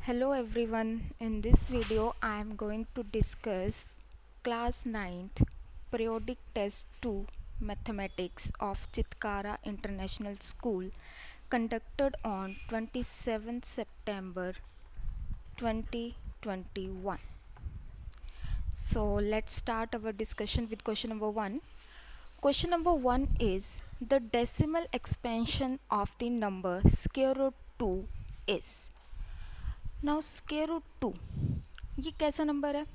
Hello everyone, in this video I am going to discuss class 9th periodic test 2 mathematics of Chitkara International School conducted on 27th September 2021. So let's start our discussion with question number 1. Question number 1 is the decimal expansion of the number square root 2 is. Now square root 2 ये कैसा नंबर है?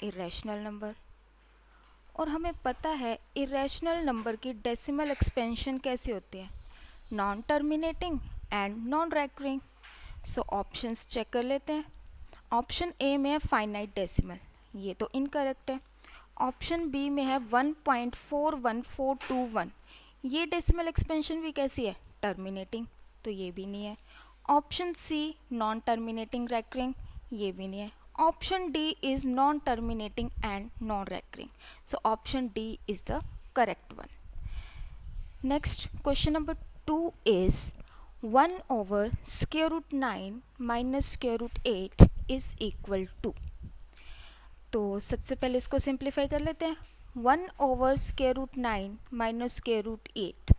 Irrational number. और हमें पता है irrational number की decimal expansion कैसी होती है? Non terminating and non recurring. So options check कर लेते हैं। ऑप्शन ए में है फाइनाइट डेसिमल, ये तो इनकरेक्ट है। ऑप्शन बी में है 1.41421, ये डेसिमल एक्सपेंशन भी कैसी है? टर्मिनेटिंग, तो ये भी नहीं है। Option C non terminating recurring, ये भी नहीं है। Option D is non terminating and non recurring, so option D is the correct one. Next question number 2 is 1 over square root 9 minus square root 8 is equal to। तो सबसे पहले इसको simplify कर लेते हैं। 1 over square root 9 minus square root 8।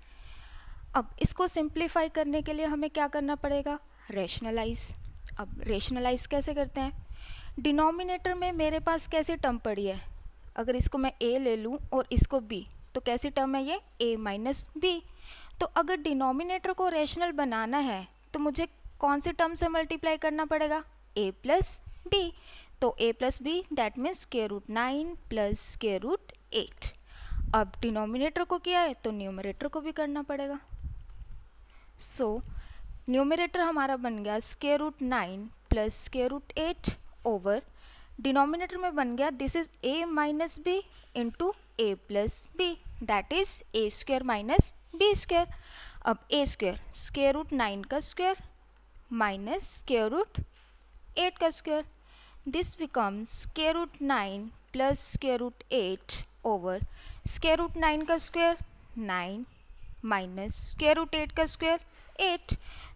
अब इसको simplify करने के लिए हमें क्या करना पड़ेगा? रेशनलाइज। अब रेशनलाइज कैसे करते हैं? डिनोमिनेटर में मेरे पास कैसी टर्म पड़ी है? अगर इसको मैं a ले लूँ और इसको b, तो कैसी टर्म है ये? a minus B. तो अगर डिनोमिनेटर को रेशनल बनाना है तो मुझे कौन सी टर्म से मल्टीप्लाई करना पड़ेगा? a plus B. तो a plus B that means square root 9 plus square root 8। अब डिनोमिनेटर को किया है तो न्यूमरेटर को भी करना पड़ेगा। सो न्यूमरेटर हमारा बन गया square root 9 plus square root 8 over denominator में बन गया this is a minus B into A plus B that is A square minus B square. अब ए स्क्वायर स्क्वायर रूट 9 का स्क्वायर माइनस स्क्वायर रूट 8 का square, this becomes square root 9 plus square root 8 over square root 9 का square 9 minus square root 8 का square 8।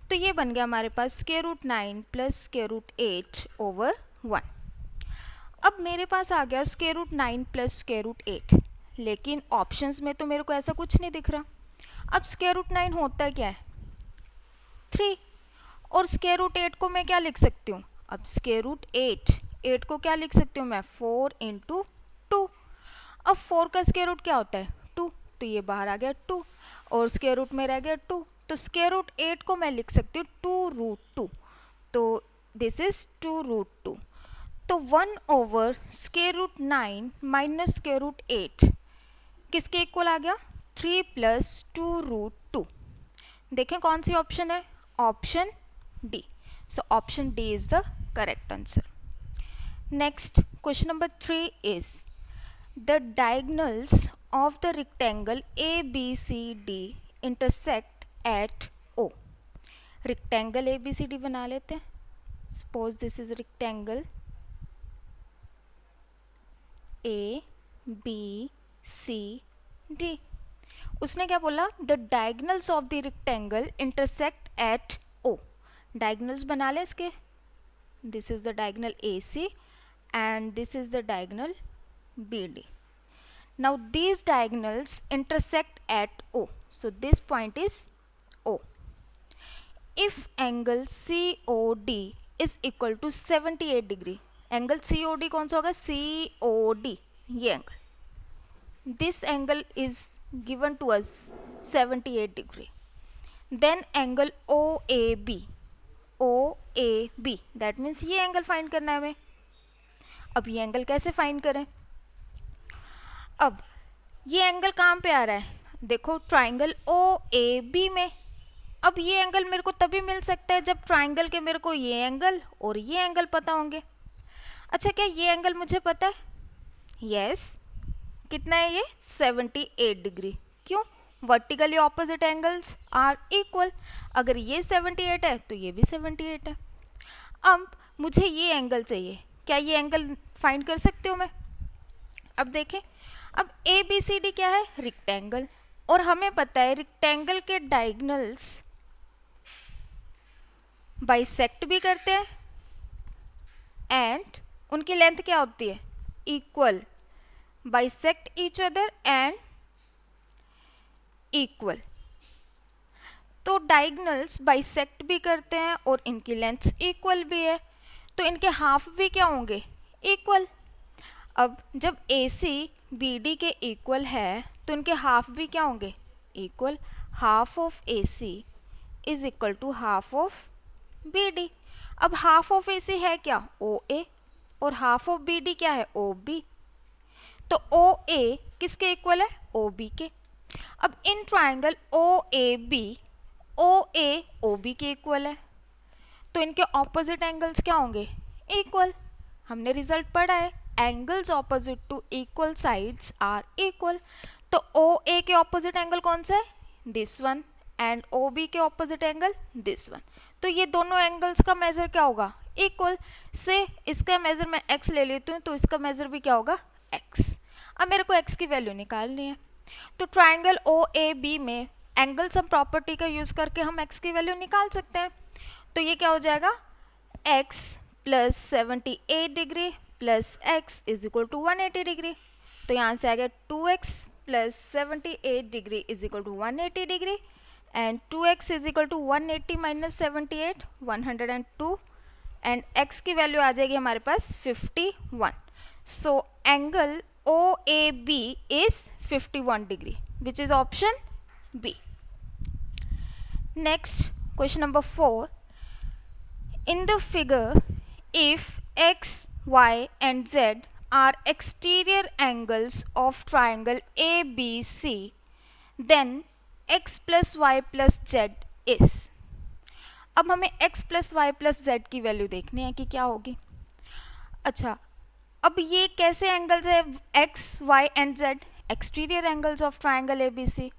तो ये बन गया हमारे पास square root 9 plus square root 8 over 1। अब मेरे पास आ गया square root 9 plus square root 8, लेकिन ऑप्शंस में तो मेरे को ऐसा कुछ नहीं दिख रहा। अब स्क्वायर रूट 9 होता क्या है? 3। और स्क्वायर रूट 8 को मैं क्या लिख सकती हूँ? अब स्क्वायर रूट 8 को क्या लिख सकती हूँ मैं? 4 इंटू 2। अब 4 का स्क्वायर रूट क्या होता है? 2, तो ये बाहर आ गया 2 और स्क्वायर रूट में रह गया 2। तो स्क्वायर रूट 8 को मैं लिख सकती हूँ 2 रूट 2, तो दिस इज 2 रूट 2। तो 1 over square root 9 minus square root 8 किसके इक्वल आ गया? 3 प्लस 2 रूट 2। देखें कौन सी ऑप्शन है? Option D. So option D is the correct answer. Next question number 3 is the diagonals of the rectangle ABCD intersect at O। rectangle ABCD बना लेते हैं। Suppose this is rectangle ABCD। उसने क्या बोला? The diagonals of the rectangle intersect at O। diagonals बना ले इसके। This is the diagonal AC and this is the diagonal BD। Now these diagonals intersect at O, so this point is O। If angle COD is equal to 78 degree, angle COD कौन सा होगा? COD, ये angle, this angle is given to us 78 degree। Then angle OAB that means ये angle find करना है हमें। अब ये angle कैसे find करें? अब ये एंगल कहाँ पे आ रहा है? देखो ट्राइंगल ओ ए बी में। अब ये एंगल मेरे को तभी मिल सकता है जब ट्राइंगल के मेरे को ये एंगल और ये एंगल पता होंगे। अच्छा, क्या ये एंगल मुझे पता है? यस। कितना है ये? 78 डिग्री। क्यों? Vertically opposite angles are equal. अगर ये 78 है तो ये भी 78 है। अब मुझे ये एंगल चाहिए, क्या ये एंगल फाइंड कर सकती हूँ मैं? अब देखें, अब ए बी सी डी क्या है? रेक्टेंगल, और हमें पता है रेक्टेंगल के डायगोनल्स बाइसेक्ट भी करते हैं एंड उनकी लेंथ क्या होती है, equal, bisect each other and equal. तो डायगोनल्स बाइसेक्ट भी करते हैं और इनकी लेंथ्स इक्वल भी है, तो इनके हाफ भी क्या होंगे, इक्वल। अब जब AC BD के इक्वल है तो इनके हाफ भी क्या होंगे, equal. Half of AC is equal to half of BD। अब हाफ ऑफ AC है क्या, OA, और हाफ ऑफ BD क्या है, OB। तो OA किसके इक्वल है, OB के। अब in triangle OAB, OA OB के इक्वल है, तो इनके ऑपोजिट एंगल्स क्या होंगे, इक्वल। हमने रिजल्ट पढ़ा है, angles opposite to equal sides are equal. तो OA के ऑपोजिट एंगल कौन सा है, दिस वन, एंड OB के ऑपोजिट एंगल दिस वन। तो ये दोनों एंगल्स का मेजर क्या होगा, इक्वल। से इसका मेजर मैं x ले लेती हूँ तो इसका मेजर भी क्या होगा, x। अब मेरे को x की वैल्यू निकालनी है, तो ट्राइंगल OAB में एंगल सम प्रॉपर्टी का यूज करके हम x की वैल्यू निकाल सकते हैं। तो ये क्या हो जाएगा, x plus 78 degree plus x is equal to 180 degree. तो यहाँ से आ गया 2x plus 78 degree is equal to 180 degree, and 2x is equal to 180 minus 78 102, and x की वैल्यू आ जाएगी हमारे पास 51। So angle OAB is 51 degree, which is option B. Next, question number 4. In the figure, if x, y and z are exterior angles of triangle ABC, then x plus y plus z is. अब हमें x plus y plus z की value देखनी है कि क्या होगी। अच्छा, अब ये कैसे एंगल्स है, x, y and z, exterior angles of triangle ABC।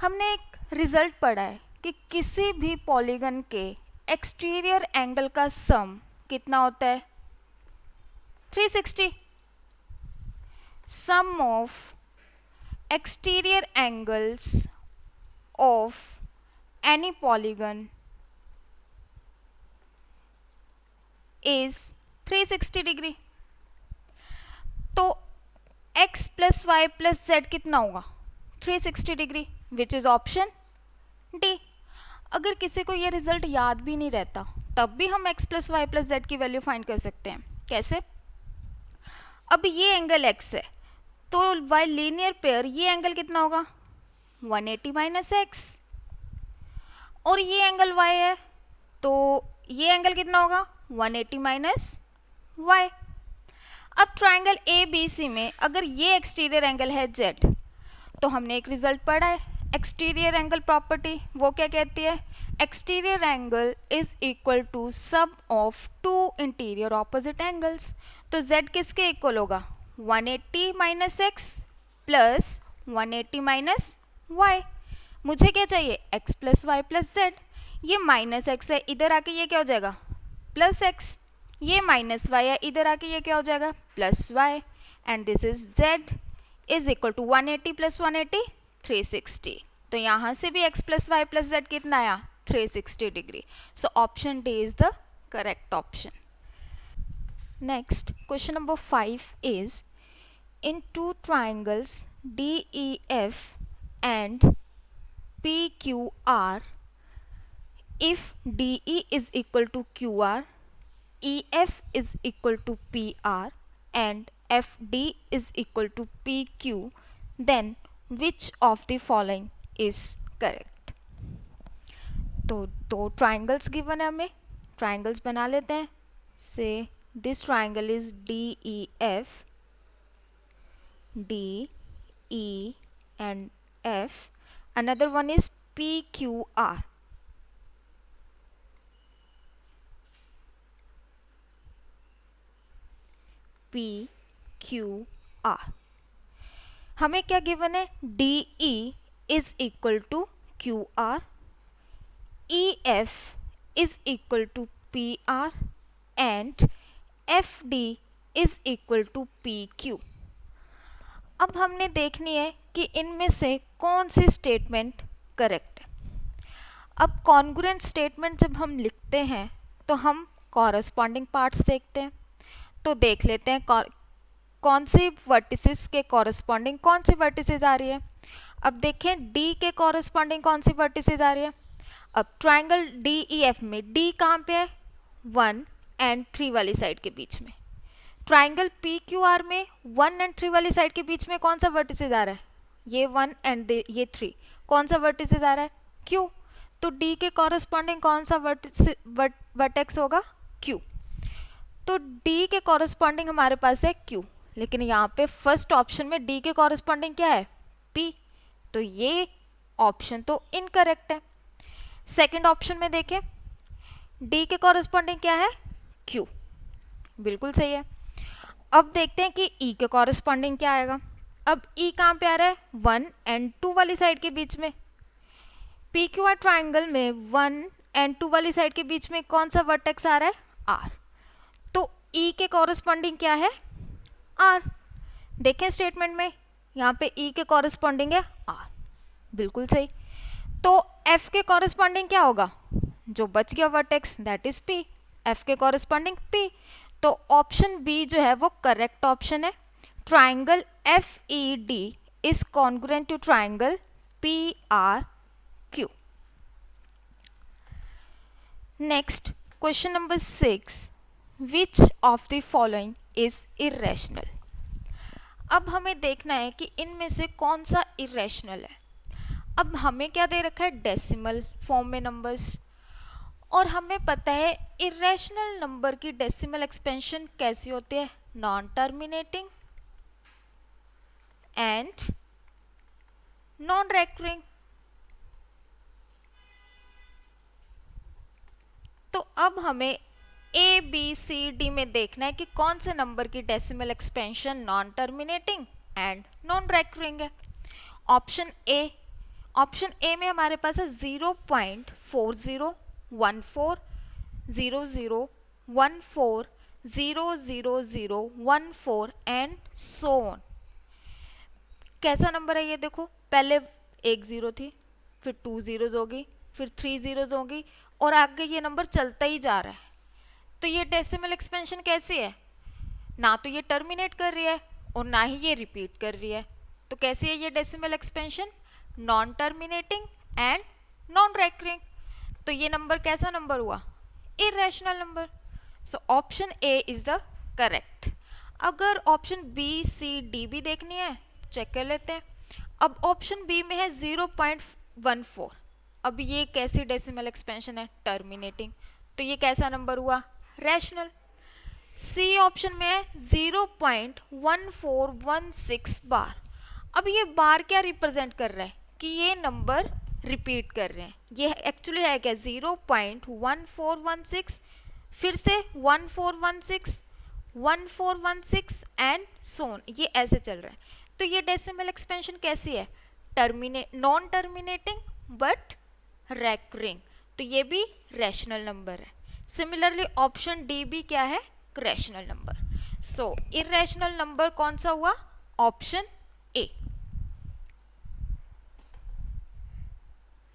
हमने एक रिजल्ट पढ़ा है कि किसी भी पॉलीगन के एक्सटीरियर एंगल का सम कितना होता है, 360। Sum of exterior angles of any polygon is 360 degree. तो x plus Y plus Z कितना होगा, 360 degree, which is option D. अगर किसी को ये रिजल्ट याद भी नहीं रहता तब भी हम x plus Y plus Z की वैल्यू फाइंड कर सकते हैं। कैसे, अब ये एंगल x है तो बाय लीनियर पेयर ये एंगल कितना होगा, 180 माइनस एक्स, और ये एंगल y है तो ये एंगल कितना होगा, 180 माइनस वाई। अब ट्राइंगल ABC में अगर ये एक्सटीरियर एंगल है z, तो हमने एक रिजल्ट पढ़ा है एक्सटीरियर एंगल प्रॉपर्टी, वो क्या कहती है, exterior angle is equal to sum of two interior opposite angles. तो z किसके इक्वल होगा, 180 minus X plus 180 minus Y. मुझे क्या चाहिए, x plus Y plus Z. ये माइनस एक्स है, इधर आके ये क्या हो जाएगा, प्लस एक्स। ये माइनस वाई है, इधर आके ये क्या हो जाएगा, plus Y, and this is z is equal to 180 plus 180 360। तो यहाँ से भी x plus Y plus Z कितना आया, 360 degree. So option D is the correct option. Next, question number 5 is in two triangles DEF and PQR, if DE is equal to QR, EF is equal to PR and FD is equal to PQ, then which of the following is correct? तो दो triangles given है, हमें triangles बना लेते हैं। से this triangle is DEF, DE and F. Another one is PQR. PQR. हमें क्या गिवन है, DE is equal to QR, EF is equal to PR and FD is equal to PQ। अब हमने देखनी है कि इनमें से कौन सी स्टेटमेंट करेक्ट है। अब कॉन्ग्रुएंट स्टेटमेंट जब हम लिखते हैं तो हम कॉरस्पॉन्डिंग पार्ट्स देखते हैं। तो देख लेते हैं कौन सी वर्टिसेस के कॉरस्पॉन्डिंग कौन सी वर्टिसेस आ रही है। अब देखें डी के कॉरस्पॉन्डिंग कौन सी वर्टिसेस आ रही है। अब ट्राइंगल डी ई एफ में डी कहाँ पे है, 1 एंड 3 वाली साइड के बीच में। ट्राइंगल पी क्यू आर में 1 एंड 3 वाली साइड के बीच में कौन सा वर्टिसेस आ रहा है, ये 1 एंड ये 3, कौन सा वर्टिसेस आ रहा है, क्यू। तो डी के कॉरस्पॉन्डिंग कौन सा वर्टेक्स होगा, क्यू। तो डी के कॉरस्पॉन्डिंग हमारे पास है क्यू, लेकिन यहाँ पे फर्स्ट ऑप्शन में डी के कॉरस्पॉन्डिंग क्या है, पी, तो ये ऑप्शन तो इनकरेक्ट है। सेकंड ऑप्शन में देखें डी के कॉरस्पॉन्डिंग क्या है, क्यू, बिल्कुल सही है। अब देखते हैं कि ई के कॉरस्पॉन्डिंग क्या आएगा। अब ई कहाँ पे आ रहा है, 1 एंड 2 वाली साइड के बीच में। पी क्यू आर ट्राइंगल में 1 एंड 2 वाली साइड के बीच में कौन सा वर्टेक्स आ रहा है, आर। तो ई के कॉरस्पॉन्डिंग क्या है, आर। देखें स्टेटमेंट में यहाँ पे ई के कॉरस्पॉन्डिंग है आर, बिल्कुल सही। तो एफ के कॉरस्पॉन्डिंग क्या होगा, जो बच गया vertex that is P, F के कॉरस्पॉन्डिंग पी। तो ऑप्शन बी जो है वो करेक्ट ऑप्शन है। Triangle F E D is congruent to triangle P R Q. Next question number 6, which of the following is irrational. अब हमें देखना है कि इनमें से कौन सा इरेशनल है। अब हमें क्या दे रखा है, डेसिमल फॉर्म में नंबर्स, और हमें पता है इरेशनल नंबर की डेसिमल एक्सपेंशन कैसी होती है, non terminating and non recurring. तो अब हमें ए बी सी डी में देखना है कि कौन से नंबर की decimal expansion non terminating and non recurring है। ऑप्शन ए में हमारे पास है 0.40140014000014 एंड सो ऑन। कैसा नंबर है ये, देखो पहले एक जीरो थी, फिर 2 जीरोज होगी, फिर 3 जीरोज होगी, और आगे ये नंबर चलता ही जा रहा है। तो ये डेसिमल एक्सपेंशन कैसी है, ना तो ये टर्मिनेट कर रही है और ना ही ये रिपीट कर रही है। तो कैसी है ये decimal expansion, non terminating and non recurring. तो ये नंबर कैसा नंबर हुआ, irrational number. So option A is the correct. अगर ऑप्शन बी सी डी भी देखनी है चेक कर लेते हैं। अब ऑप्शन बी में है 0.14, अब ये कैसी डेसिमल एक्सपेंशन है, टर्मिनेटिंग, तो ये कैसा नंबर हुआ, रैशनल। सी ऑप्शन में है 0.1416 बार। अब ये बार क्या रिप्रेजेंट कर रहा है कि ये नंबर रिपीट कर रहे हैं। ये एक्चुअली है क्या, 0.1416, फिर से 1416, 1416 एंड सोन, ये ऐसे चल रहा है। तो ये डेसिमल एक्सपेंशन कैसी है, नॉन टर्मिनेटिंग बट रेकरिंग, तो ये भी रैशनल नंबर है। सिमिलरली ऑप्शन डी भी क्या है, रैशनल नंबर। सो इरेशनल नंबर कौन सा हुआ, option A.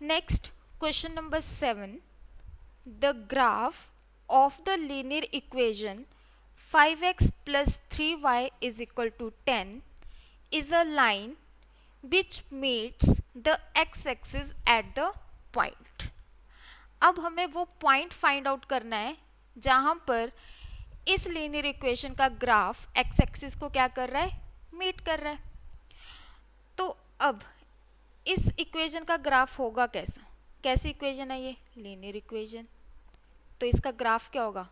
Next question number 7, the graph of the linear equation 5x plus 3y is equal to 10 is a line which meets the x-axis at the point। अब हमें वो point find out करना है जहां पर इस लीनियर इक्वेशन का graph x axis को क्या कर रहा है, मीट कर रहा है। तो अब इस इक्वेशन का ग्राफ होगा कैसा, कैसी इक्वेशन है ये, लीनियर इक्वेशन, तो इसका ग्राफ क्या होगा,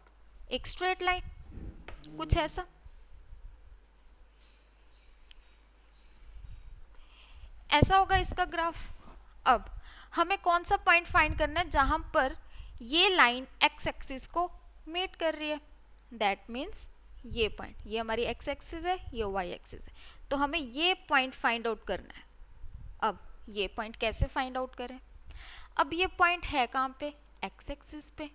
एक स्ट्रेट लाइन, कुछ ऐसा। ऐसा होगा इसका ग्राफ। अब हमें कौन सा पॉइंट फाइंड करना है जहां पर ये लाइन एक्स एक्सिस को मीट कर रही है, दैट मीन्स ये पॉइंट, ये हमारी एक्स एक्सिस है, ये वाई एक्सिस है, तो हमें ये पॉइंट फाइंड आउट करना है। अब ये पॉइंट कैसे फाइंड आउट करें, अब ये पॉइंट है कहाँ पे, एक्स एक्सिस पे,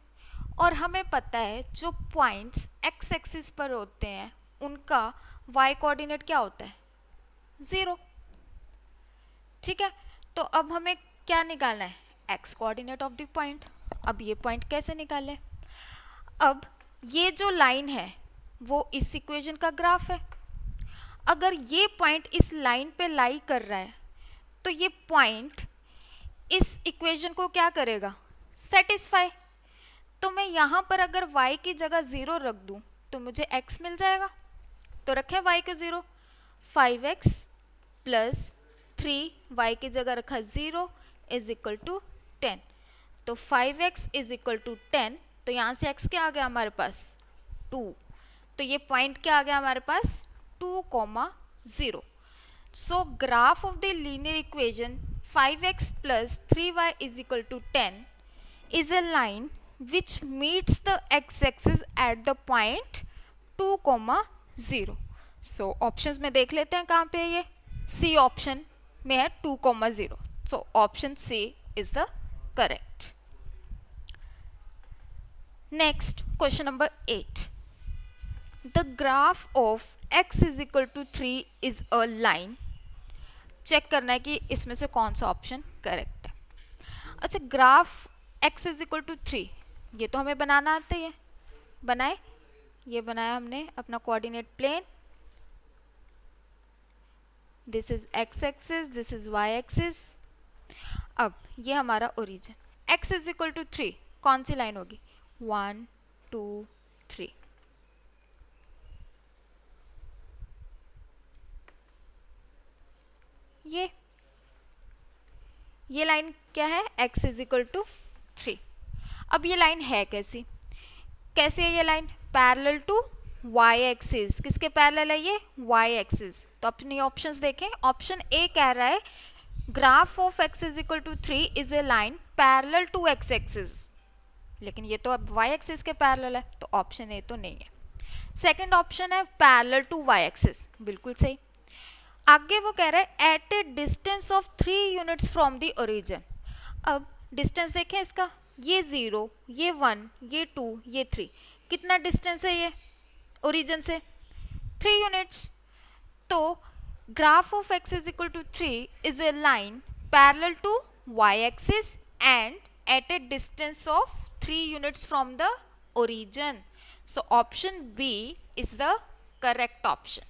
और हमें पता है जो पॉइंट्स एक्स एक्सिस पर होते हैं उनका वाई कोऑर्डिनेट क्या होता है, 0। ठीक है, तो अब हमें क्या निकालना है, x coordinate of the point. अब ये पॉइंट कैसे निकालें, अब ये जो लाइन है वो इस इक्वेशन का ग्राफ है। अगर ये पॉइंट इस लाइन पे लाई कर रहा है तो ये पॉइंट इस इक्वेशन को क्या करेगा, सेटिस्फाई। तो मैं यहाँ पर अगर y की जगह 0 रख दूँ तो मुझे x मिल जाएगा। तो रखें y को 0, 5x प्लस 3y की जगह रखा 0 इज इक्वल टू 10। तो 5x इज इक्वल टू 10, तो यहाँ से x क्या आ गया हमारे पास 2। तो ये पॉइंट क्या आ गया हमारे पास 2,0। सो graph of the linear equation 5x plus 3y is equal to 10 is a line which meets the x-axis at the point 2,0. So options में देख लेते हैं कहाँ पे है ये, C option में है 2,0. So option C is the correct. Next question number 8. The graph of x is equal to 3 is a line. Check करना है कि इसमें से कौन सा ऑप्शन करेक्ट है। अच्छा, graph x is equal to 3, ये तो हमें बनाना आता है। बनाए, ये बनाया हमने अपना coordinate plane. This is x axis, this is y axis. अब ये हमारा origin x is equal to 3, कौन सी लाइन होगी 1 2 3। ये लाइन क्या है x इज इक्वल टू 3। अब ये लाइन है कैसी है ये line, parallel to y axis. किसके पैरेलल है ये, y एक्सिस। तो अपनी ऑप्शंस देखें, ऑप्शन ए कह रहा है graph of x is equal to 3 is a line parallel to x axis, लेकिन ये तो अब y एक्सिस के पैरेलल है, तो ऑप्शन ए तो नहीं है। सेकंड ऑप्शन है पैरेलल टू y एक्सिस, बिल्कुल सही। आगे वो कह रहा है at a distance of 3 units from the origin. अब डिस्टेंस देखें इसका, ये 0, ये 1, ये 2, ये 3, कितना डिस्टेंस है ये ओरिजिन से 3 यूनिट्स। तो graph of x is equal to 3 is a line parallel to y axis and at a distance of 3 units from the origin. So option B is the correct option.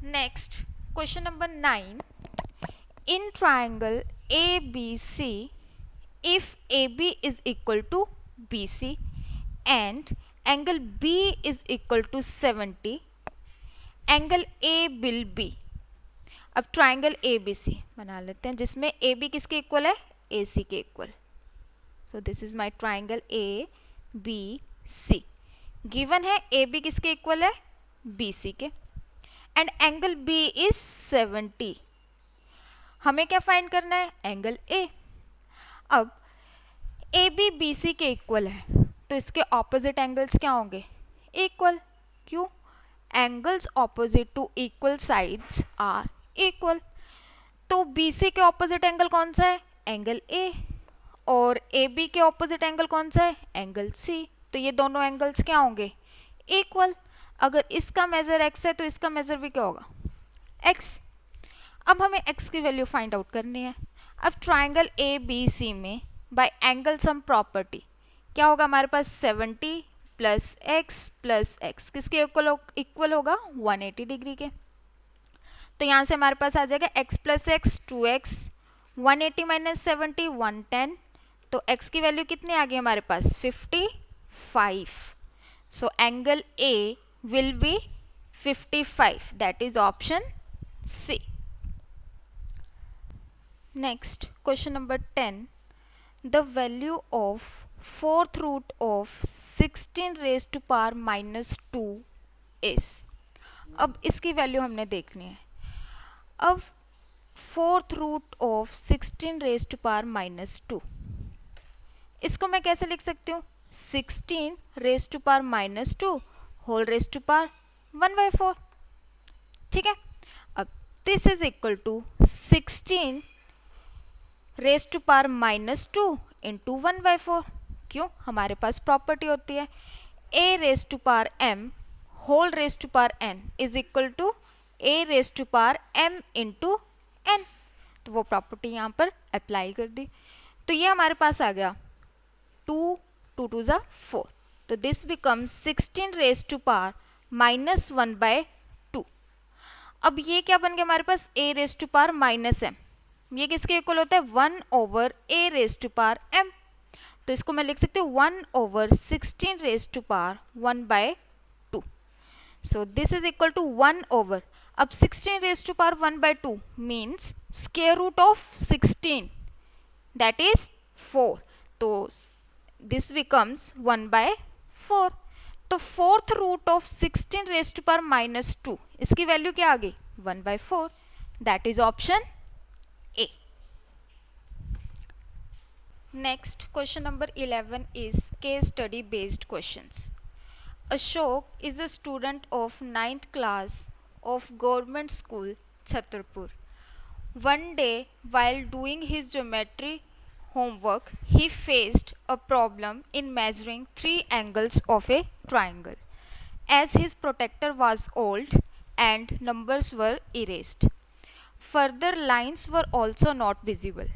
Next, question number 9. In triangle ABC, if AB is equal to BC and angle B is equal to 70, angle A will be। अब triangle ABC बना लेते हैं जिसमें AB किसके equal है, AC के equal. So this is my triangle ABC। Given है AB किसके इक्वल है, BC के, एंड एंगल B इज 70। हमें क्या फाइंड करना है, एंगल A। अब AB BC के इक्वल है तो इसके ऑपोजिट एंगल्स क्या होंगे, इक्वल। क्यों, angles opposite to equal sides are equal. तो BC के ऑपोजिट एंगल कौन सा है, एंगल A, और AB के ऑपोजिट एंगल कौन सा है, एंगल C। तो ये दोनों एंगल्स क्या होंगे, इक्वल। अगर इसका मेजर x है तो इसका मेजर भी क्या होगा, x। अब हमें x की वैल्यू फाइंड आउट करनी है। अब ट्राइंगल ABC में बाय एंगल सम प्रॉपर्टी क्या होगा हमारे पास, 70 प्लस x किसके इक्वल होगा, 180 डिग्री के। तो यहाँ से हमारे पास आ जाएगा x plus x 2x, 180 minus 70 110। तो x की वैल्यू कितनी आ गई हमारे पास, 55। So angle A will be 55, that is option C. Next, question number 10. The value of 4th root of 16 raised to power minus 2 is। अब इसकी वैल्यू हमने देखनी है। अब 4th root of 16 raised to power minus 2, इसको मैं कैसे लिख सकती हूँ, 16 raised to power minus 2 whole raise to power 1/4। ठीक है, अब this is equal to 16 raise to power minus 2 into 1/4। क्यों, हमारे पास प्रॉपर्टी होती है a raise to power m whole raise to power n is equal to a raise to power m into n। तो वो प्रॉपर्टी यहाँ पर apply कर दी। तो ये हमारे पास आ गया 2 2 2 ज़ा 4। तो this becomes 16 raise to power minus 1/2। अब ये क्या बन गया हमारे पास, a raise to power minus m। ये किसके इक्वल होता है, 1/a raise to power m। तो इसको मैं लिख सकती हूँ 1/16 raise to power 1/2। So this is equal to 1/, अब 16 raise to power 1/2 means square root of 16 that is 4। तो दिस बिकम्स 1/4। तो fourth root of 16 raise to power minus 2, इसकी वैल्यू क्या आ गई, 1/4। That is option A. Next question number 11 is case study based questions. Ashok is a student of 9th class of government school Chhatarpur. One day while doing his geometry homework he faced a problem in measuring three angles of a triangle as his protractor was old and numbers were erased. Further lines were also not visible.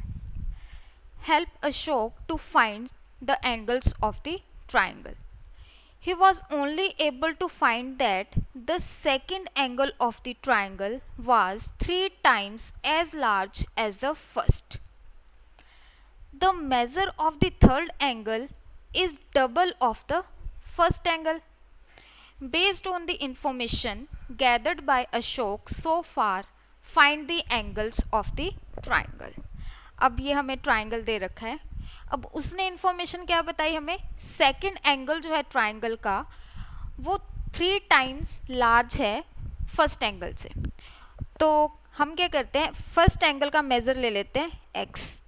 Help Ashok to find the angles of the triangle. He was only able to find that the second angle of the triangle was 3 times as large as the first. The measure of the third angle is double of the first angle. Based on the information gathered by Ashok so far, find the angles of the triangle. अब ये हमें triangle दे रखा है। अब उसने information क्या बताई हमें, सेकंड एंगल जो है ट्राइंगल का वो 3 टाइम्स लार्ज है फर्स्ट एंगल से। तो हम क्या करते हैं, फर्स्ट एंगल का मेजर ले लेते हैं x,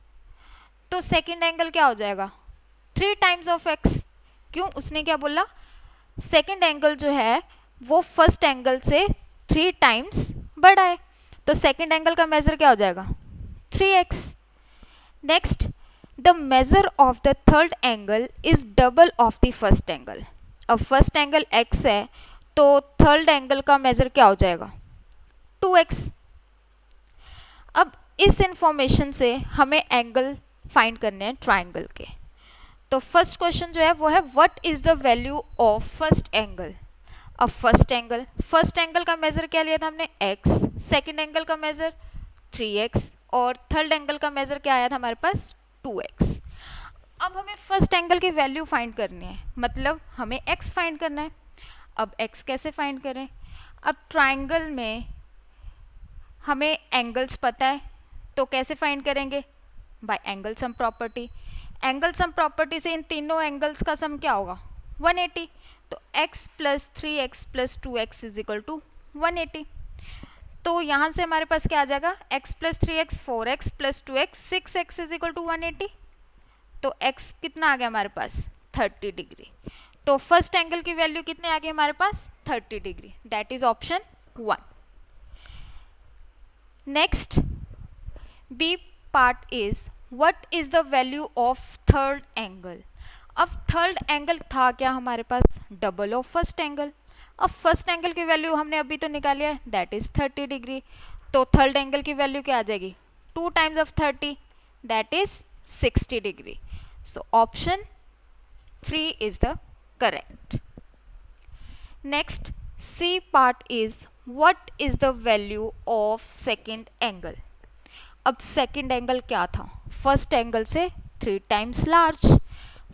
तो सेकंड एंगल क्या हो जाएगा 3 टाइम्स ऑफ x। क्यों, उसने क्या बोला, सेकंड एंगल जो है वो फर्स्ट एंगल से 3 टाइम्स बड़ा है, तो सेकंड एंगल का मेजर क्या हो जाएगा 3x। Next, the measure of the third angle is double of the first angle. अब फर्स्ट एंगल x है तो थर्ड एंगल का मेजर क्या हो जाएगा 2x। अब इस इंफॉर्मेशन से हमें एंगल फाइंड करने हैं ट्राइंगल के। तो फर्स्ट क्वेश्चन जो है वो है what is the value of first angle. अब फर्स्ट एंगल का मेजर क्या लिया था हमने x, सेकंड एंगल का मेजर 3x और थर्ड एंगल का मेजर क्या आया था हमारे पास 2x। अब हमें फर्स्ट एंगल की वैल्यू फाइंड करनी है, मतलब हमें x फाइंड करना है। अब x कैसे फाइंड करें, अब ट्राइंगल में हमें एंगल्स पता है तो कैसे फाइंड करेंगे, bye angle sum property. Angle sum property से इन तीनों एंगल्स का सम क्या होगा 180। तो x प्लस 3x प्लस 2x इज इक्वल टू 180। तो यहाँ से हमारे पास क्या आ जाएगा x plus 3x 4x plus 2x 6x is equal to 180। तो x कितना आ गया हमारे पास 30 डिग्री। तो फर्स्ट एंगल की वैल्यू कितने आ गई हमारे पास 30 degree, that is option 1। Next B part is what is the value of third angle. अब थर्ड एंगल था क्या हमारे पास डबल ऑफ फर्स्ट एंगल। अब फर्स्ट एंगल की वैल्यू हमने अभी तो निकाली है दैट इज 30 डिग्री। तो थर्ड एंगल की वैल्यू क्या आ जाएगी 2 times of 30 that is 60 degree. So option 3 is the correct. Next C part is what is the value of second angle. अब सेकेंड एंगल क्या था फर्स्ट एंगल से 3 times large.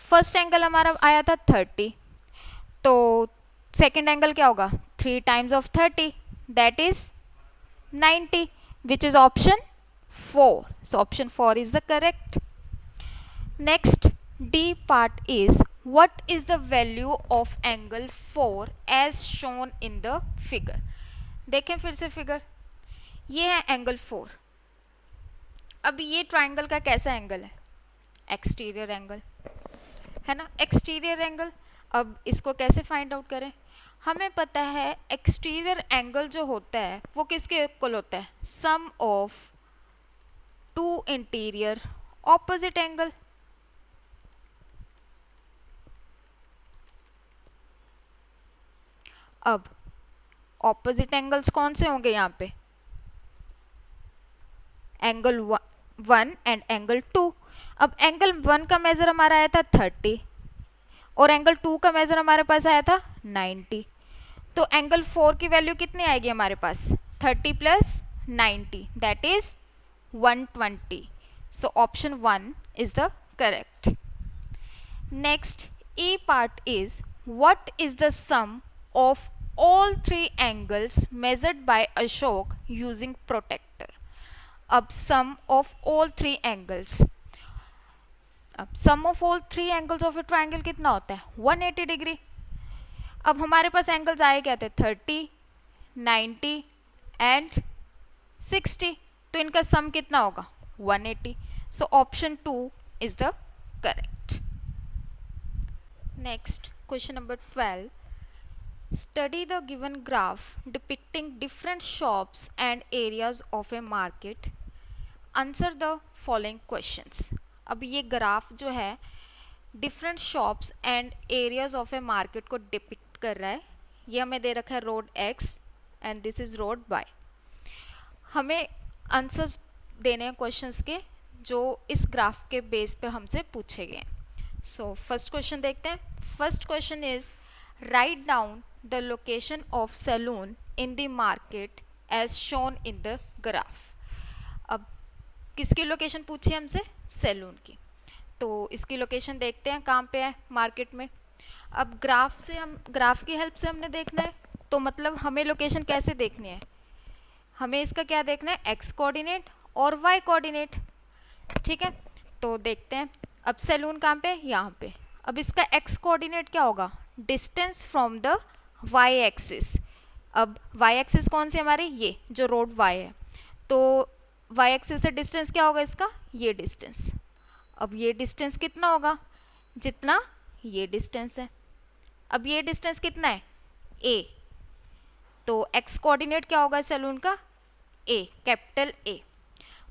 First angle हमारा आया था 30, तो सेकेंड एंगल क्या होगा 3 times of 30 that is 90 which is option 4। So option 4 is the correct. Next D part is what is the value of angle 4 as shown in the figure. देखें फिर से figure, ये है एंगल 4। अब ये triangle का कैसा एंगल है एक्सटीरियर एंगल है ना, एक्सटीरियर एंगल। अब इसको कैसे फाइंड आउट करें, हमें पता है एक्सटीरियर एंगल जो होता है वो किसके इक्वल होता है सम ऑफ 2 इंटीरियर ऑपोजिट एंगल। अब ऑपोजिट एंगल्स कौन से होंगे यहाँ पे एंगल 1 एंड एंगल 2। अब एंगल 1 का मेजर हमारा आया था 30 और एंगल 2 का मेजर हमारे पास आया था 90, तो एंगल 4 की वैल्यू कितनी आएगी हमारे पास 30 plus 90 that is 120. So option 1 is the correct. Next, E part is what is the sum of all three angles measured by Ashok using protractor. अब sum of all three angles, अब sum of all three angles of a triangle कितना होता है 180 degree. अब हमारे पास angles आए क्या थे 30, 90 एंड 60, तो इनका सम कितना होगा 180. So option 2 is the correct. Next, question number 12. Study the given graph depicting different shops and areas of a market. Answer the following questions. अब ये ग्राफ जो है different shops and areas of A market को depict कर रहा है. ये हमें दे रखा है road X and this is road Y. हमें आंसर्स देने हैं क्वेश्चंस के जो इस ग्राफ के बेस पे हमसे पूछे गए हैं. सो फर्स्ट क्वेश्चन देखते हैं. First question is write down the location of saloon in the market as shown in the graph. अब किसकी लोकेशन पूछी है हमसे सैलून की, तो इसकी लोकेशन देखते हैं कहाँ पे है मार्केट में. अब ग्राफ की हेल्प से हमने देखना है, तो मतलब हमें लोकेशन कैसे देखनी है, हमें इसका क्या देखना है एक्स कोऑर्डिनेट और वाई कोऑर्डिनेट. ठीक है, तो देखते हैं. अब सैलून कहाँ पे यहाँ पे. अब इसका एक्स कोऑर्डिनेट क्या होगा distance from the Y axis. अब वाई एक्सिस कौन सी हमारी ये जो रोड वाई है, तो वाई एक्सिस से डिस्टेंस क्या होगा इसका ये डिस्टेंस. अब ये डिस्टेंस कितना होगा जितना ये डिस्टेंस है. अब ये डिस्टेंस कितना है a, तो x कोऑर्डिनेट क्या होगा सैलून का a कैपिटल A.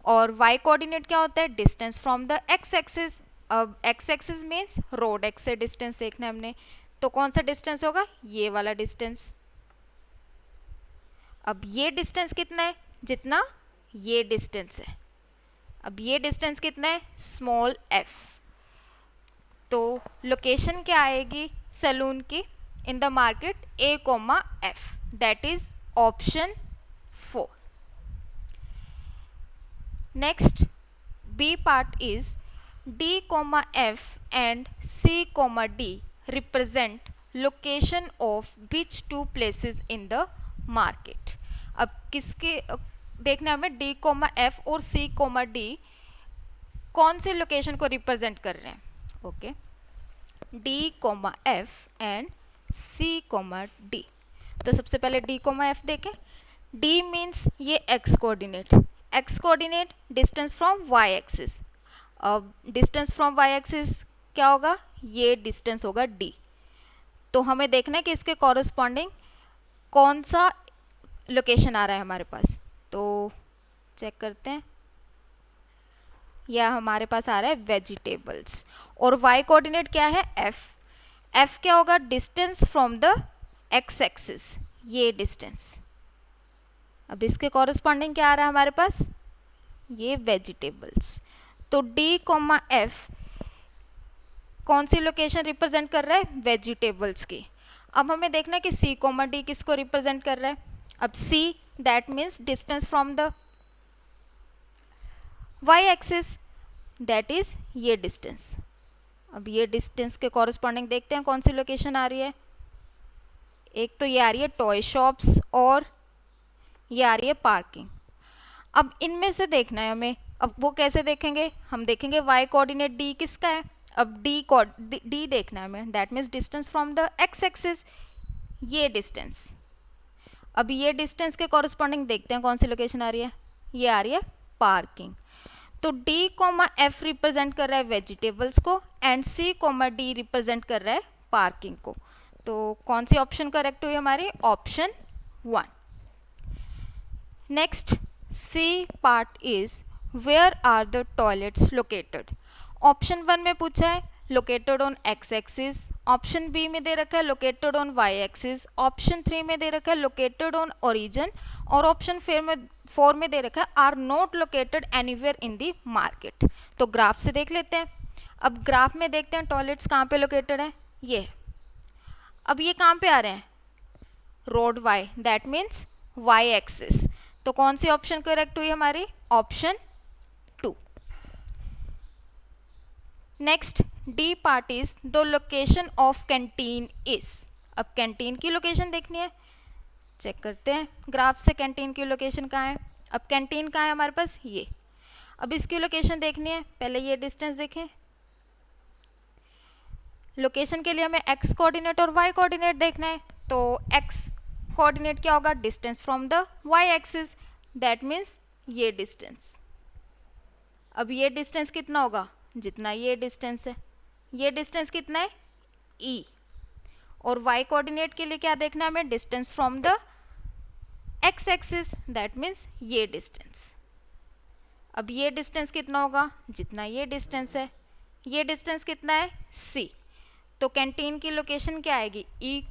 और y कोऑर्डिनेट क्या होता है distance from the x axis. अब x axis means road x से डिस्टेंस देखना है हमने, तो कौन सा डिस्टेंस होगा ये वाला डिस्टेंस. अब ये डिस्टेंस कितना है जितना ये डिस्टेंस है. अब ये डिस्टेंस कितना है स्मॉल f. तो लोकेशन क्या आएगी सैलून की इन the market a, f. That is option 4. Next B part is D, F and C, D represent location of which two places in the market. अब किसके देखना हमें D, F और C, D कौन से लोकेशन को represent कर रहे हैं. Okay D, F and C, D. तो सबसे पहले D, F देखें. D मीन्स ये x coordinate, x coordinate distance from y axis. अब डिस्टेंस फ्रॉम y एक्सिस क्या होगा ये डिस्टेंस होगा d. तो हमें देखना है कि इसके कॉरस्पॉन्डिंग कौन सा लोकेशन आ रहा है हमारे पास. तो चेक करते हैं. यह हमारे पास आ रहा है वेजिटेबल्स. और y कोऑर्डिनेट क्या है f. f क्या होगा distance from the x axis ये डिस्टेंस. अब इसके कॉरस्पॉन्डिंग क्या आ रहा है हमारे पास ये वेजिटेबल्स. तो D, F कौन सी लोकेशन रिप्रेजेंट कर रहा है वेजिटेबल्स की. अब हमें देखना है कि C, D किसको रिप्रेजेंट कर रहा है. अब C that means distance from the y axis that is ये डिस्टेंस. अब ये डिस्टेंस के कॉरस्पॉन्डिंग देखते हैं कौन सी लोकेशन आ रही है. एक तो ये आ रही है टॉय शॉप्स और ये आ रही है पार्किंग. अब इनमें से देखना है हमें. अब वो कैसे देखेंगे हम देखेंगे y कोऑर्डिनेट D किसका है. अब D देखना है हमें that means distance from the x axis ये डिस्टेंस. अब ये डिस्टेंस के कॉरस्पॉन्डिंग देखते हैं कौन सी लोकेशन आ रही है ये आ रही है पार्किंग. तो D, F रिप्रेजेंट कर रहा है वेजिटेबल्स को एंड C, D रिप्रेजेंट कर रहा है पार्किंग को. तो कौन सी ऑप्शन करेक्ट हुई हमारी ऑप्शन 1. नेक्स्ट C part is where are the toilets located. Option 1 में पूछा है located on x axis. Option B में दे रखा है located on y axis. Option 3 में दे रखा है लोकेटेड ऑन ओरिजिन. और ऑप्शन 4 में दे रखा है are not located anywhere in the market. तो ग्राफ से देख लेते हैं. अब ग्राफ में देखते हैं टॉयलेट्स कहाँ पे लोकेटेड है. ये है। अब ये कहाँ पे आ रहे हैं, road y, that means y axis. तो कौन सी ऑप्शन करेक्ट हुई हमारी, option 2। Next D part is the location of canteen is. अब कैंटीन की लोकेशन देखनी है, चेक करते हैं ग्राफ से कैंटीन की लोकेशन कहाँ है। अब कैंटीन कहाँ है हमारे पास, ये। अब इसकी लोकेशन देखनी है, पहले ये डिस्टेंस देखें। लोकेशन के लिए हमें x कोऑर्डिनेट और y कोऑर्डिनेट देखना है। तो x कोऑर्डिनेट क्या होगा, distance from the y axis, that means ये डिस्टेंस। अब ये डिस्टेंस कितना होगा, जितना ये डिस्टेंस है। ये डिस्टेंस कितना है, e। और y कोऑर्डिनेट के लिए क्या देखना है हमें, distance from the x axis, that means ये डिस्टेंस। अब ये डिस्टेंस कितना होगा, जितना ये डिस्टेंस है। ये डिस्टेंस कितना है, c। तो कैंटीन की लोकेशन क्या आएगी, E,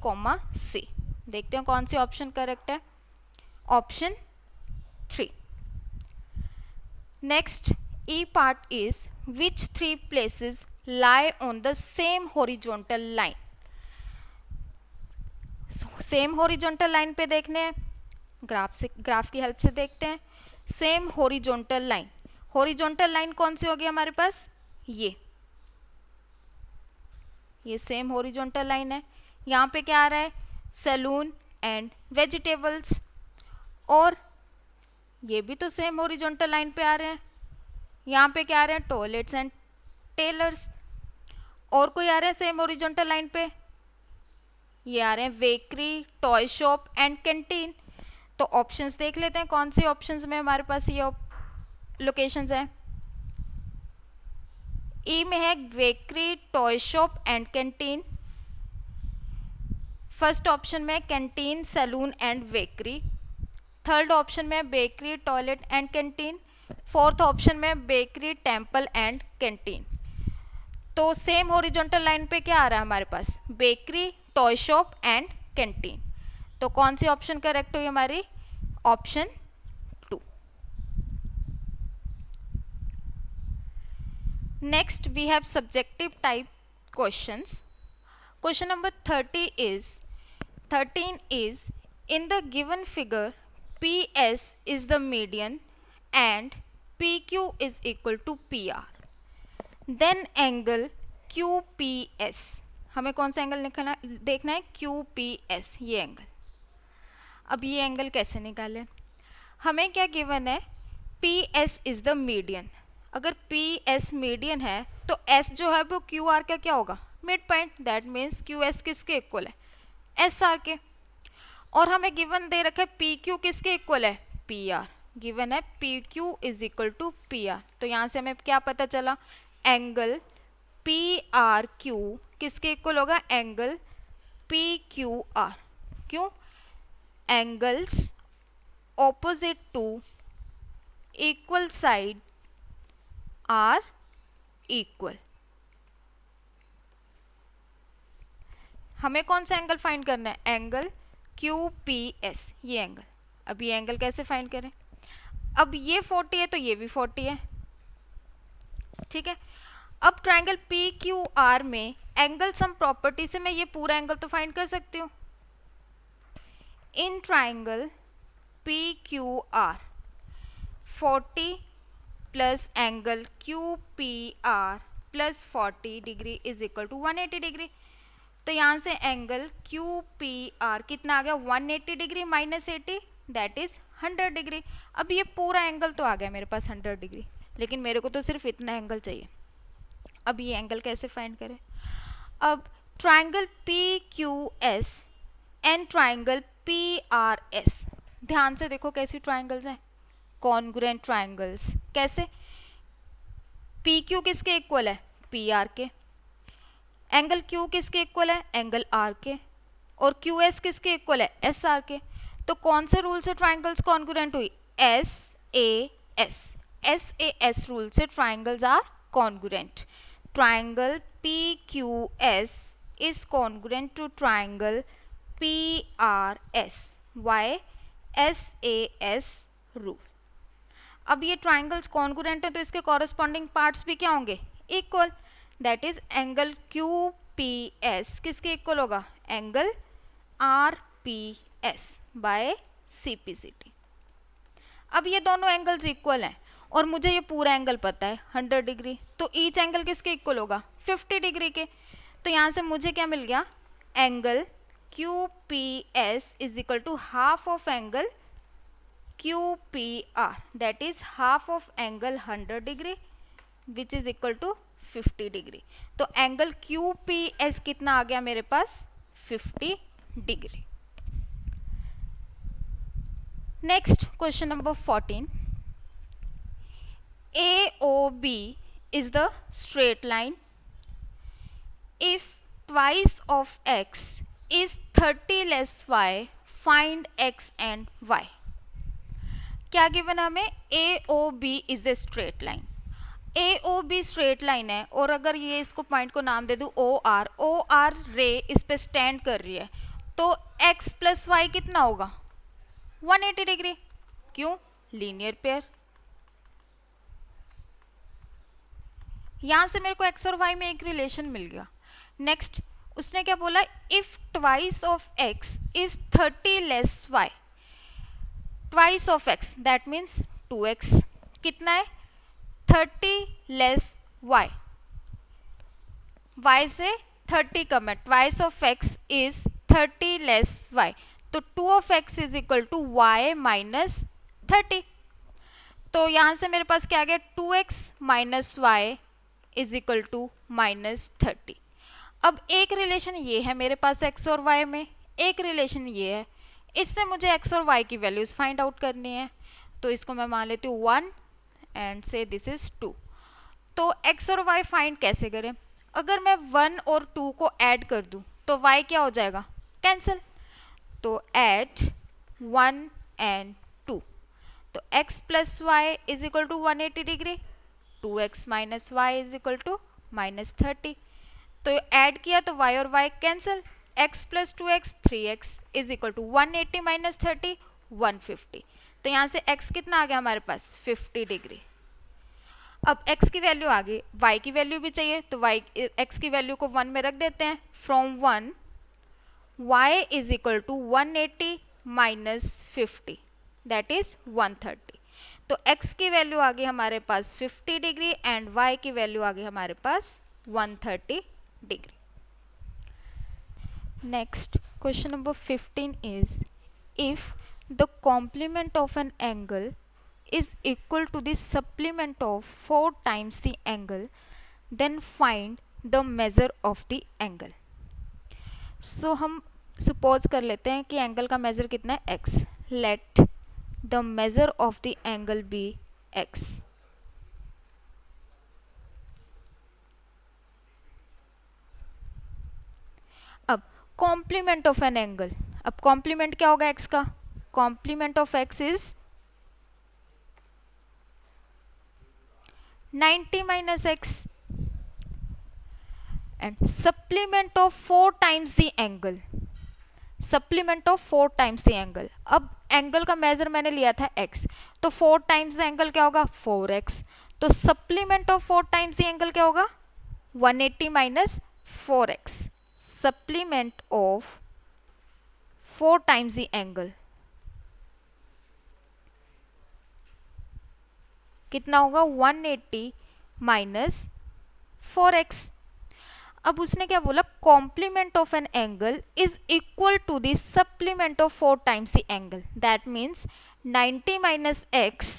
C। देखते हैं कौन सी ऑप्शन करेक्ट है, option 3। Next E part is which 3 places lie on the same horizontal line. Same horizontal line पे देखने हैं, ग्राफ की हेल्प से देखते हैं। Same horizontal line, horizontal line कौन सी होगी हमारे पास, ये सेम हॉरिजॉन्टल लाइन है। यहाँ पे क्या आ रहा है, सैलून एंड वेजिटेबल्स। और ये भी तो सेम हॉरिजॉन्टल लाइन पे आ रहे हैं। यहाँ पे क्या आ रहे हैं, टॉयलेट्स एंड टेलर्स। और कोई आ रहा है सेम हॉरिजॉन्टल लाइन पे, ये आ रहे हैं bakery, toy shop and canteen. तो ऑप्शंस देख लेते हैं कौन सी ऑप्शंस में हमारे पास ये लोकेशंस हैं। ई में है bakery, toy shop and canteen. First option में canteen, salon and bakery. Third option में bakery, toilet and canteen. Fourth option में बेकरी, टेम्पल एंड कैंटीन। तो सेम हॉरिजॉन्टल लाइन पे क्या आ रहा है हमारे पास, bakery, toy shop and canteen. तो कौन सी ऑप्शन करेक्ट हुई हमारी, option 2। Next we have subjective type questions. Question number 13 is in the given figure PS is the median and PQ is equal to PR. Then angle QPS, हमें कौन सा angle देखना है, QPS, ये एंगल। अब ये एंगल कैसे निकालें, हमें क्या गिवन है, PS इज द मीडियन। अगर PS मीडियन है तो S जो है वो QR का क्या होगा, mid point, that means QS किसके इक्वल है, SR के। और हमें गिवन दे रखा है PQ किसके इक्वल है, PR। गिवन है PQ is equal to PR। तो यहाँ से हमें क्या पता चला, एंगल PRQ किसके इक्वल होगा, एंगल PQR। क्यों, angles opposite to equal side are equal. हमें कौन सा एंगल फाइंड करना है, एंगल QPS, ये एंगल। अब ये एंगल कैसे फाइंड करें, अब ये 40 है तो ये भी 40 है, ठीक है। अब ट्रायंगल PQR में एंगल सम प्रॉपर्टी से मैं ये पूरा एंगल तो फाइंड कर सकती हूँ। In triangle PQR 40 plus angle QPR plus 40 degree is equal to 180 degree. तो यहाँ से एंगल QPR कितना आ गया, 180 degree minus 80, that is 100 degree. अब ये पूरा एंगल तो आ गया मेरे पास 100 डिग्री, लेकिन मेरे को तो सिर्फ इतना एंगल चाहिए। अब ये एंगल कैसे फाइंड करें, अब triangle PQS and triangle PRS, ध्यान से देखो कैसी ट्रायंगल्स हैं, कॉन्ग्रुएंट ट्रायंगल्स। कैसे, PQ किसके इक्वल है, PR के। एंगल Q किसके इक्वल है, एंगल R के। और QS किसके इक्वल है, SR के। तो कौन से रूल से ट्रायंगल्स कॉन्ग्रुएंट हुई, SAS रूल से triangles are congruent. Triangle PQS is congruent to triangle PRS. Why? SAS rule. अब ये ट्राइंगल्स कॉन्ग्रुएंट है तो इसके कॉरेस्पॉन्डिंग पार्ट्स भी क्या होंगे, equal. That is angle P S किसके इक्वल होगा, angle R P S by C P C T. अब ये दोनों एंगल्स इक्वल हैं और मुझे ये पूरा एंगल पता है 100 डिग्री, तो ईच एंगल किसके इक्वल होगा, 50 डिग्री के। तो यहाँ से मुझे क्या मिल गया, angle Q P S is equal to half of angle Q P R, that is half of angle 100 degree which is equal to 50 degree. तो एंगल क्यू पी एस कितना आ गया मेरे पास, 50 degree. Next question number 14, AOB is the straight line if twice of x is 30 less y, find x and y। क्या given हमें, AOB is a straight line। AOB straight line है और अगर ये इसको पॉइंट को नाम दे दूं OR रे इस पे स्टैंड कर रही है, तो x प्लस वाई कितना होगा, 180 डिग्री। क्यों, लीनियर पेयर। यहां से मेरे को x और y में एक रिलेशन मिल गया। नेक्स्ट उसने क्या बोला, if twice of x is 30 less y, twice of x that means 2x, कितना है 30 लेस y, y से 30 कम है, twice of x is 30 less y, तो 2 of x is equal to y minus 30। तो यहां से मेरे पास क्या आ गया, 2x minus Y is equal to minus 30। अब एक रिलेशन ये है मेरे पास x और y में, एक रिलेशन ये है, इससे मुझे x और y की वैल्यूज फाइंड आउट करनी है। तो इसको मैं मान लेती हूँ 1 एंड से दिस इज 2। तो x और y फाइंड कैसे करें, अगर मैं 1 और 2 को ऐड कर दूं तो y क्या हो जाएगा, कैंसिल। तो ऐड 1 एंड 2, तो x plus Y is equal to 180 degree, 2x minus Y is equal to minus 30। तो ऐड किया तो y और y cancel, x plus 2x 3x is equal to 180 minus 30 150। तो यहाँ से x कितना आ गया हमारे पास, 50 डिग्री। अब x की वैल्यू आ गई, y की वैल्यू भी चाहिए, तो x की वैल्यू को 1 में रख देते हैं। From 1 y is equal to 180 minus 50 that is 130। तो x की वैल्यू आ गई हमारे पास 50 डिग्री एंड y की वैल्यू आ गई हमारे पास 130 degree. Next question number 15 is, if the complement of an angle is equal to the supplement of 4 times the angle, then find the measure of the angle। So हम suppose कर लेते हैं कि एंगल का मेजर कितना है, x। let the measure of the angle be x। अब complement of an angle, अब कॉम्प्लीमेंट क्या होगा x का, complement of x is 90 minus x and supplement of 4 times the angle, supplement of 4 times the angle। अब angle का major मैंने लिया था x, तो 4 टाइम्स द एंगल क्या होगा, 4x। तो supplement of 4 times the angle क्या होगा, 180 minus 4x। Supplement of 4 times the angle कितना होगा, 180 माइनस 4x। अब उसने क्या बोला, complement of an angle is equal to the supplement of 4 times the angle, that means 90 minus x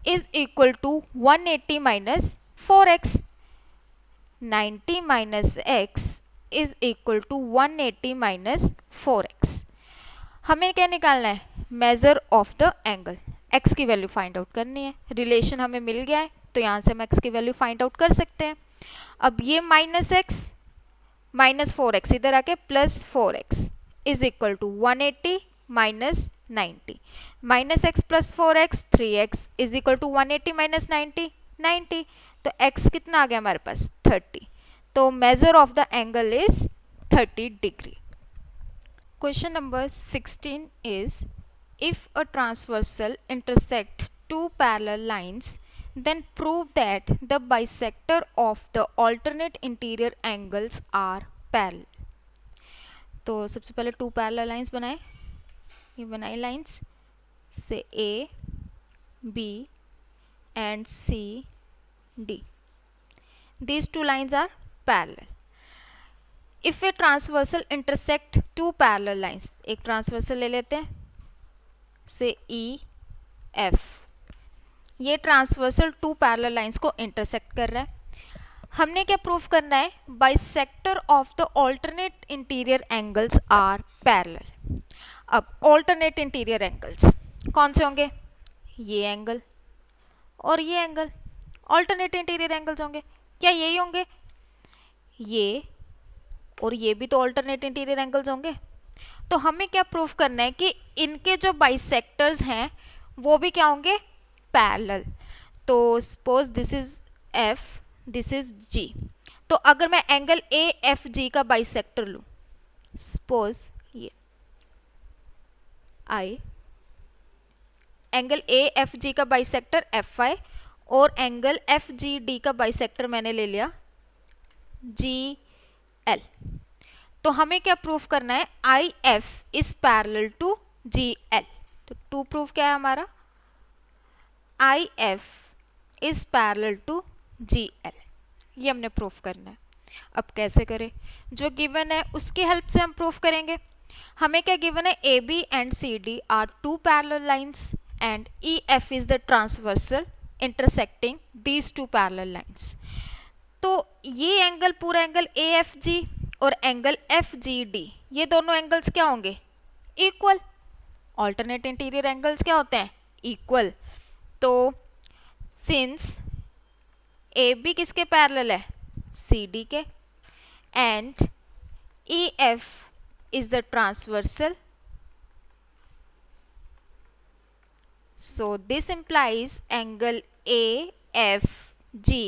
is equal to 180 minus 4x। 90 minus x is equal to 180 minus 4x। हमें क्या निकालना है, measure of the angle, x की value find out करनी है। Relation हमें मिल गया है तो यहाँ से हम x की वैल्यू फाइंड आउट कर सकते हैं। अब ये माइनस x माइनस 4x इधर आके plus 4x is equal to 180 minus 90, minus x plus 4x 3x is equal to 180 minus 90 90। तो x कितना आ गया हमारे पास, 30। तो measure of the angle is 30 degree. Question number 16 is, if a transversal intersect two parallel lines, then prove that the bisector of the alternate interior angles are parallel. तो सबसे पहले टू पैरेलल लाइंस बनाए, ये बनाई lines से A B and C D. These two lines are parallel. If a transversal intersect two parallel lines, एक transversal ले लेते हैं से ई एफ, ये ट्रांसवर्सल टू पैरेलल लाइंस को इंटरसेक्ट कर रहा है. हमने क्या प्रूफ करना है? Bisector of the alternate interior angles are parallel. अब ऑल्टरनेट इंटीरियर एंगल्स कौन से होंगे? ये एंगल और ये एंगल ऑल्टरनेट इंटीरियर एंगल्स होंगे. क्या यही होंगे? ये और ये भी तो ऑल्टरनेट इंटीरियर एंगल्स होंगे. तो हमें क्या प्रूफ करना है कि इनके जो बाइसेक्टर्स हैं वो भी क्या होंगे? पैरेलल. तो suppose this is F, this is G. तो अगर मैं एंगल ए एफ जी का बाइसेक्टर लूं, सपोज ये आई, एंगल ए एफ जी का बाइसेक्टर एफ आई और एंगल एफ जी डी का बाइसेक्टर मैंने ले लिया जी एल. तो हमें क्या प्रूफ करना है? I F is parallel to G L. तो टू प्रूफ क्या है हमारा? I F is parallel to G L. ये हमने प्रूफ करना है. अब कैसे करें? जो गिवन है उसकी हेल्प से हम प्रूफ करेंगे. हमें क्या गिवन है? A B and C D are two parallel lines and E F is the transversal intersecting these two parallel lines. तो ये एंगल पूरा एंगल ए एफ जी और एंगल एफ जी डी, ये दोनों एंगल्स क्या होंगे? Equal. Alternate interior angles क्या होते हैं? इक्वल. तो सिंस ए बी किसके पैरेलल है? सी डी के, and E F is the transversal. So this implies angle AFG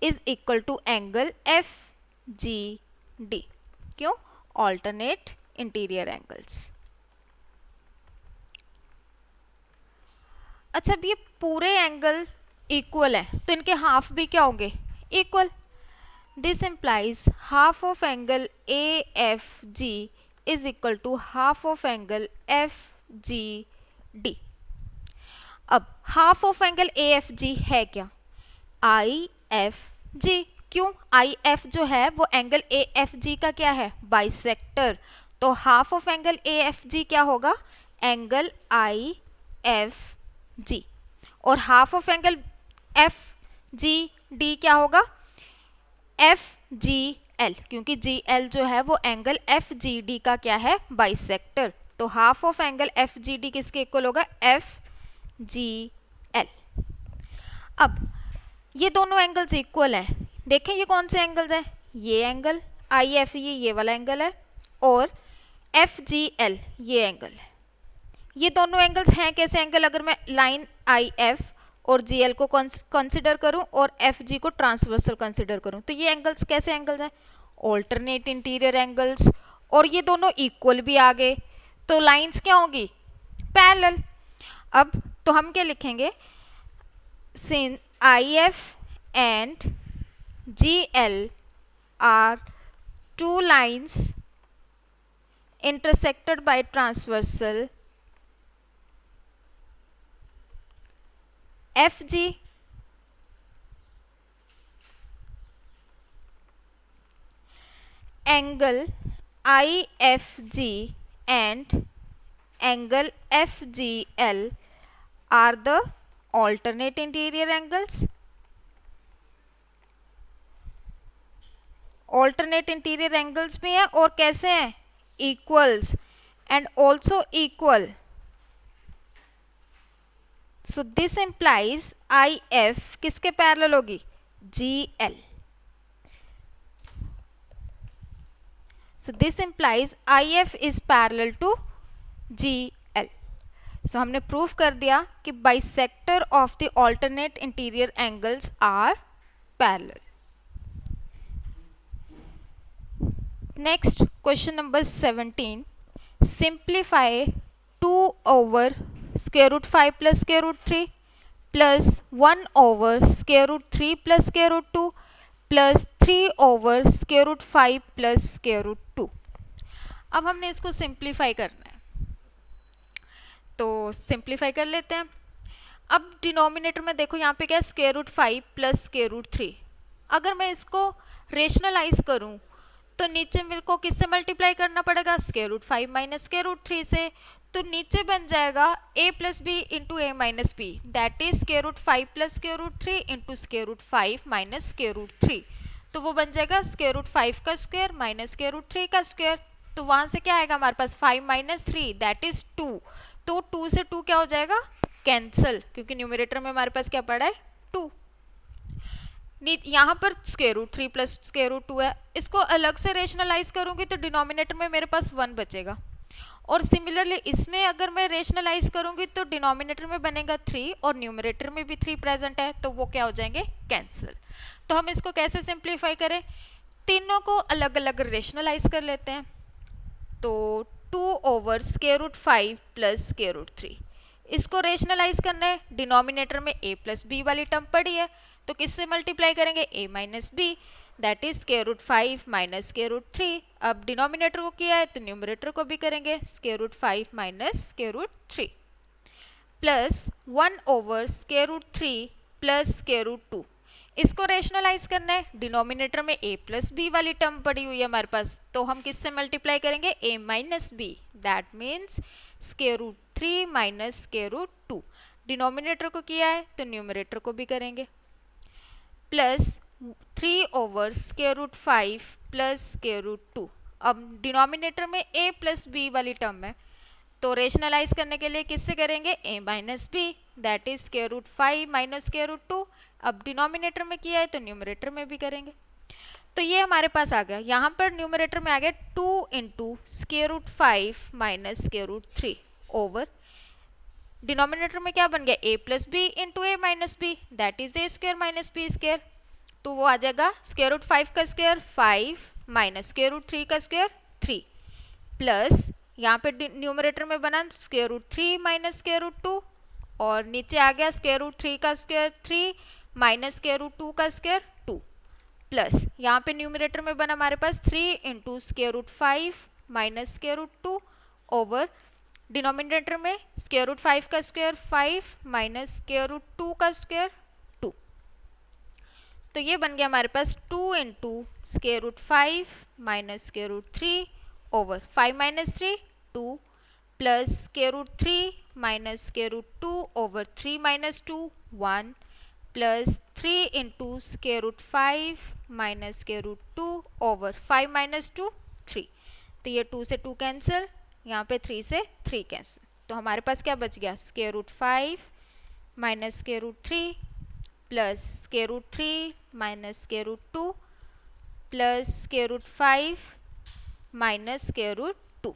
is equal to angle FGD. क्यों? Alternate interior angles. अच्छा, अब ये पूरे एंगल इक्वल है तो इनके हाफ भी क्या होंगे? Equal. This implies half of angle AFG is equal to half of angle FGD. अब half of angle A F G है क्या? I F G. क्यों? आई एफ जो है वो एंगल ए एफ जी का क्या है? बाइसेक्टर. तो half of angle A F G क्या होगा? Angle I F G. और half of angle F G D क्या होगा? F G L. क्योंकि जी एल जो है वो एंगल एफ जी डी का क्या है? बाइसेक्टर. तो half of angle F G D किसके इक्वल होगा? F G L. अब ये दोनों एंगल्स इक्वल हैं. देखें ये कौन से एंगल्स हैं? ये एंगल आई एफ ये वाला एंगल है और एफ जी एल ये एंगल है. ये दोनों एंगल्स हैं कैसे एंगल? अगर मैं लाइन आई एफ और जी एल को कंसिडर करूं और एफ जी को ट्रांसवर्सल कंसिडर करूं तो ये एंगल्स कैसे एंगल्स हैं? Alternate interior angles. और ये दोनों इक्वल भी आ गए तो लाइंस क्या होंगी? पैरेलल. अब तो हम क्या लिखेंगे? Since I F and G L R two lines intersected by transversal FG, angle IFG and angle FGL are the alternate interior angles. Alternate interior angles भी हैं और कैसे हैं? Equals and also equal. So this implies IF किसके parallel होगी? GL. So this implies IF is parallel to GL. So हमने proof कर दिया कि bisector of the alternate interior angles are parallel. Next, question number 17. Simplify 2 over square root 5 plus square root 3 plus 1/√3 plus square root 2 plus 3/√5 plus square root 2। अब हमने इसको simplify करना है, तो सिंप्लीफाई कर लेते हैं। अब डिनोमिनेटर में देखो यहाँ पे क्या है, square root 5 plus square root 3। अगर मैं इसको रेशनलाइज करूँ तो नीचे मेरे को किससे मल्टीप्लाई करना पड़ेगा, square root 5 minus square root 3 से। तो नीचे बन जाएगा a plus B into A minus B, that is square root 5 plus square root 3 into square root 5 minus square root 3। तो वो बन जाएगा स्क्वायर रूट 5 का स्क्वायर माइनस स्क्वायर रूट 3 का स्क्वायर। तो वहां से क्या आएगा हमारे पास 5 माइनस 3 दैट इज 2। तो 2 से 2 क्या हो जाएगा, कैंसल, क्योंकि न्यूमरेटर में हमारे पास क्या पड़ा है 2। यहाँ पर square root 3 plus square root 2 है, इसको अलग से रेशनलाइज करूंगी तो डिनोमिनेटर में मेरे पास 1 बचेगा। और सिमिलरली इसमें अगर मैं रेशनलाइज करूंगी तो डिनोमिनेटर में बनेगा 3 और न्यूमरेटर में भी 3 प्रेजेंट है, तो वो क्या हो जाएंगे, कैंसिल। तो हम इसको कैसे सिंप्लीफाई करें, तीनों को अलग अलग रेशनलाइज कर लेते हैं। तो 2/√5 प्लस स्क्वायर रूट 3, इसको रेशनलाइज करना है। डिनोमिनेटर में a प्लस बी वाली टर्म पड़ी है, तो किससे मल्टीप्लाई करेंगे, a minus B, that is square root 5 minus square root 3। अब डिनोमिनेटर को किया है तो न्यूमरेटर को भी करेंगे, square root 5 minus square root 3 plus 1/√3 plus square root 2। इसको रेशनलाइज करना है। डिनोमिनेटर में a प्लस बी वाली टर्म पड़ी हुई है हमारे पास, तो हम किससे मल्टीप्लाई करेंगे, a minus B, that means square root 3 minus square root 2। Denominator को किया है तो न्यूमरेटर को भी करेंगे, प्लस 3/√5 प्लस स्क्वायर रूट 2। अब डिनोमिनेटर में a प्लस बी वाली टर्म है, तो रेशनलाइज करने के लिए किससे करेंगे, a minus B, that is square root 5 minus square root 2। अब डिनोमिनेटर में किया है तो न्यूमरेटर में भी करेंगे। तो ये हमारे पास आ गया, यहाँ पर न्यूमरेटर में आ गया 2 into square root 5 minus square root 3 over denominator में क्या बन गया, a plus B into A minus B, that is A square minus B square. तो वो आ जाएगा स्क्वायर रूट 5 का स्क्वायर 5 माइनस स्क्वायर रूट 3 का स्क्वायर 3 प्लस यहाँ पे न्यूमरेटर में बना square root 3 minus square root 2 और नीचे आ गया स्क्वायर रूट 3 का स्क्वायर 3 माइनस स्क्वायर रूट 2 का स्क्वायर 2 प्लस यहाँ पे न्यूमरेटर में बना हमारे पास 3 into square root 5 minus square root 2 over denominator में स्क्वायर रूट 5 का स्क्वायर 5 माइनस स्क्वायर रूट 2 का स्क्वायर 2। तो ये बन गया हमारे पास 2 into square root 5 minus square root 3 over 5 minus 3 2 plus square root 3 minus square root 2 over 3 minus 2 1 plus 3 into square root 5 minus square root 2 over 5 minus 2 3। तो ये 2 से 2 कैंसिल, यहाँ पे 3 से 3 कैंसिल। तो हमारे पास क्या बच गया, square root 5 minus square root 3 plus square root 3 minus square root 2 plus square root 5 minus square root 2।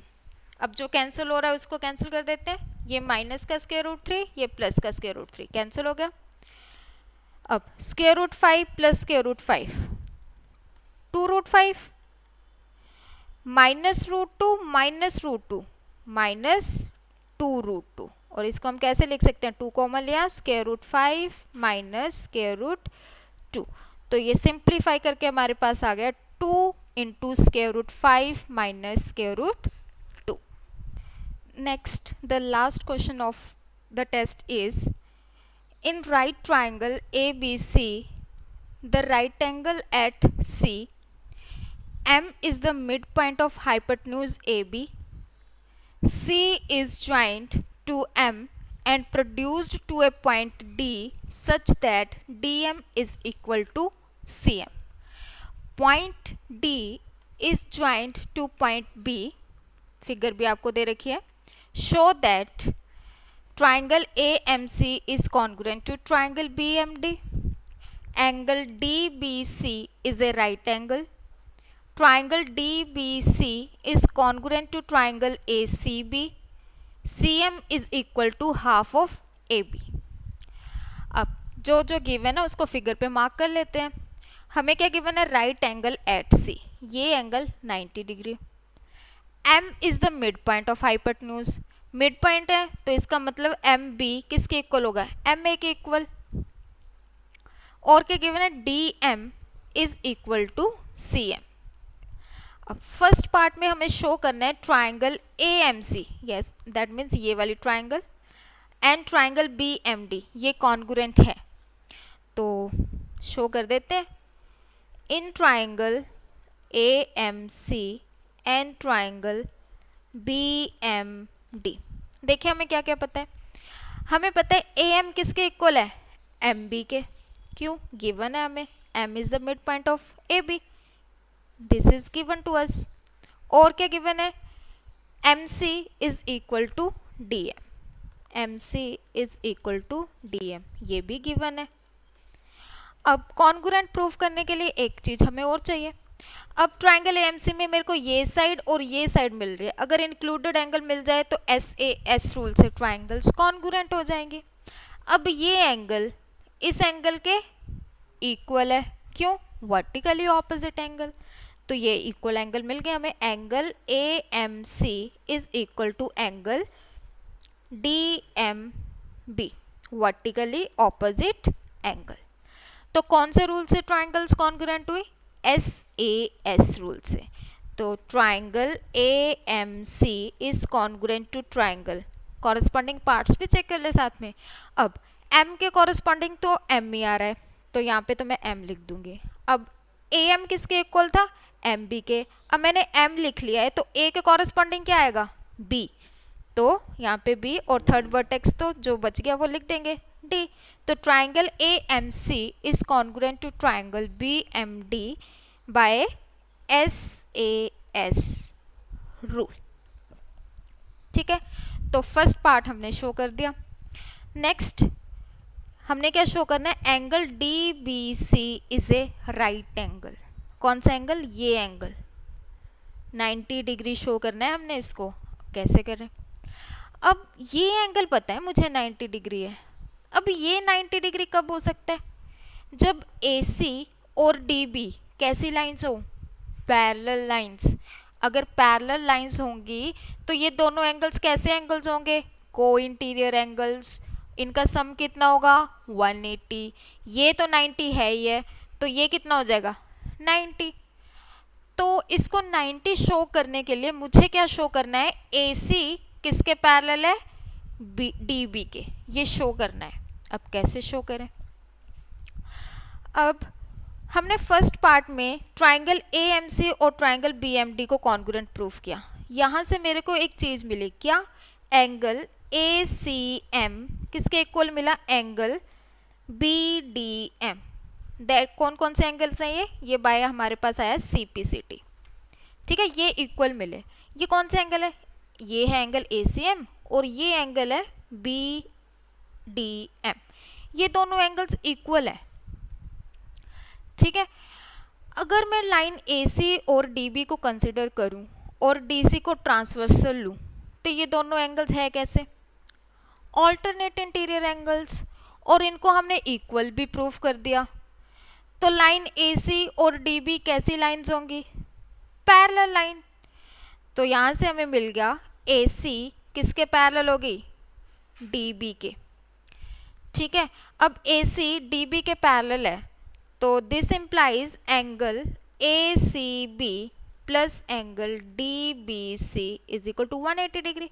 अब जो कैंसिल हो रहा है उसको कैंसिल कर देते हैं, ये माइनस का स्क्वायर रूट 3, ये प्लस का स्क्वायर रूट 3 कैंसिल हो गया। अब square root 5 plus square root 5 2 root 5 minus root 2 minus root 2 minus 2 root 2, और इसको हम कैसे लिख सकते हैं, 2 कॉमन लिया, square root 5 minus square root 2। तो ये सिंप्लीफाई करके हमारे पास आ गया 2 into square root 5 minus square root 2। Next the last question of the test is, in right triangle ABC, the right angle at C, M is the midpoint of hypotenuse AB, C is joined to M and produced to a point D such that DM is equal to CM. Point D is joined to point B, figure भी आपको दे रखी है, show that triangle AMC is congruent to triangle BMD, angle DBC is a right angle, triangle DBC is congruent to triangle ACB, CM is equal to half of AB। अब जो जो given है उसको figure पे mark कर लेते हैं। हमें क्या गिवन है, राइट एंगल एट C, ये angle 90 degree, M is the midpoint of hypotenuse, mid point है तो इसका मतलब एम बी किसके इक्वल होगा, एम ए के इक्वल। और क्या गिवन है, D M is equal to C M. अब फर्स्ट पार्ट में हमें शो करना है triangle A M C, yes that means ये वाली triangle, and triangle B M D ये कॉन्ग्रुएंट है। तो शो कर देते हैं, in triangle A M C and triangle B M D. देखिए हमें क्या क्या पता है, हमें पता है ए एम किसके इक्वल है, एम बी के। क्यों, गिवन है हमें M is the mid point of A B, this is given to us. और क्या गिवन है, M C is equal to D M, M C is equal to D M, ये भी given है। अब कॉन्ग्रुएंट प्रूफ करने के लिए एक चीज हमें और चाहिए। अब ट्राइंगल एएमसी में मेरे को ये साइड और ये साइड मिल रही है, अगर इंक्लूडेड एंगल मिल जाए तो एस ए एस रूल से ट्राइंगल्स कॉन्ग्रुएंट हो जाएंगे। अब ये एंगल इस एंगल के इक्वल है, क्यों, वर्टिकली ऑपोजिट एंगल, तो ये इक्वल एंगल मिल गया हमें। Angle A M C is equal to angle D M B, vertically opposite angle. तो कौन से रूल से ट्राइंगल्स कॉन्ग्रुएंट हुई, एस ए एस रूल से। तो triangle A M C is congruent to triangle, corresponding parts भी check कर ले साथ में। अब एम के कॉरेस्पॉन्डिंग तो एम ही आ रहा है, तो यहाँ पे तो मैं एम लिख दूंगी। अब ए एम किसके इक्वल था, एम बी के। अब मैंने एम लिख लिया है तो ए के कॉरेस्पॉन्डिंग क्या आएगा, बी, तो यहाँ पे बी, और थर्ड वर्टेक्स तो जो बच गया वो लिख देंगे डी। तो triangle A M C is congruent to triangle B M D by S A S rule. ठीक है, तो फर्स्ट पार्ट हमने शो कर दिया। नेक्स्ट हमने क्या शो करना है, angle D B C is a right angle. कौन सा एंगल, ये एंगल 90 डिग्री शो करना है हमने इसको। कैसे करें, अब ये एंगल पता है मुझे 90 डिग्री है। अब ये 90 डिग्री कब हो सकता है, जब AC और DB कैसी लाइंस हो, पैरेलल लाइंस। अगर पैरेलल लाइंस होंगी तो ये दोनों एंगल्स कैसे एंगल्स होंगे, को इंटीरियर एंगल्स। इनका सम कितना होगा, 180। ये तो 90 है ही है, तो ये कितना हो जाएगा, 90। तो इसको 90 शो करने के लिए मुझे क्या शो करना है, AC किसके पैरेलल है, DB के, ये शो करना है। अब कैसे शो करें, अब हमने फर्स्ट पार्ट में ट्राइंगल AMC और ट्राइंगल BMD को कॉन्ग्रुएंट प्रूफ किया। यहाँ से मेरे को एक चीज़ मिली, क्या, एंगल ACM किसके इक्वल मिला, एंगल BDM। दैट कौन कौन से एंगल्स हैं, ये बाय हमारे पास आया CPCT। ठीक है, ये इक्वल मिले। ये कौन सा एंगल है, ये है एंगल ACM और ये एंगल है BDM। ये दोनों एंगल्स इक्वल है। ठीक है, अगर मैं लाइन AC और DB को कंसिडर करूं और DC को ट्रांसवर्सल लूं तो ये दोनों एंगल्स है कैसे, ऑल्टरनेट इंटीरियर एंगल्स, और इनको हमने इक्वल भी प्रूफ कर दिया। तो लाइन AC और DB कैसी लाइंस होंगी, पैरेलल लाइन। तो यहाँ से हमें मिल गया AC किसके पैरेलल होगी, DB के। ठीक है, अब AC DB के पैरेलल है, तो this implies angle ACB plus angle DBC is equal to 180 degree.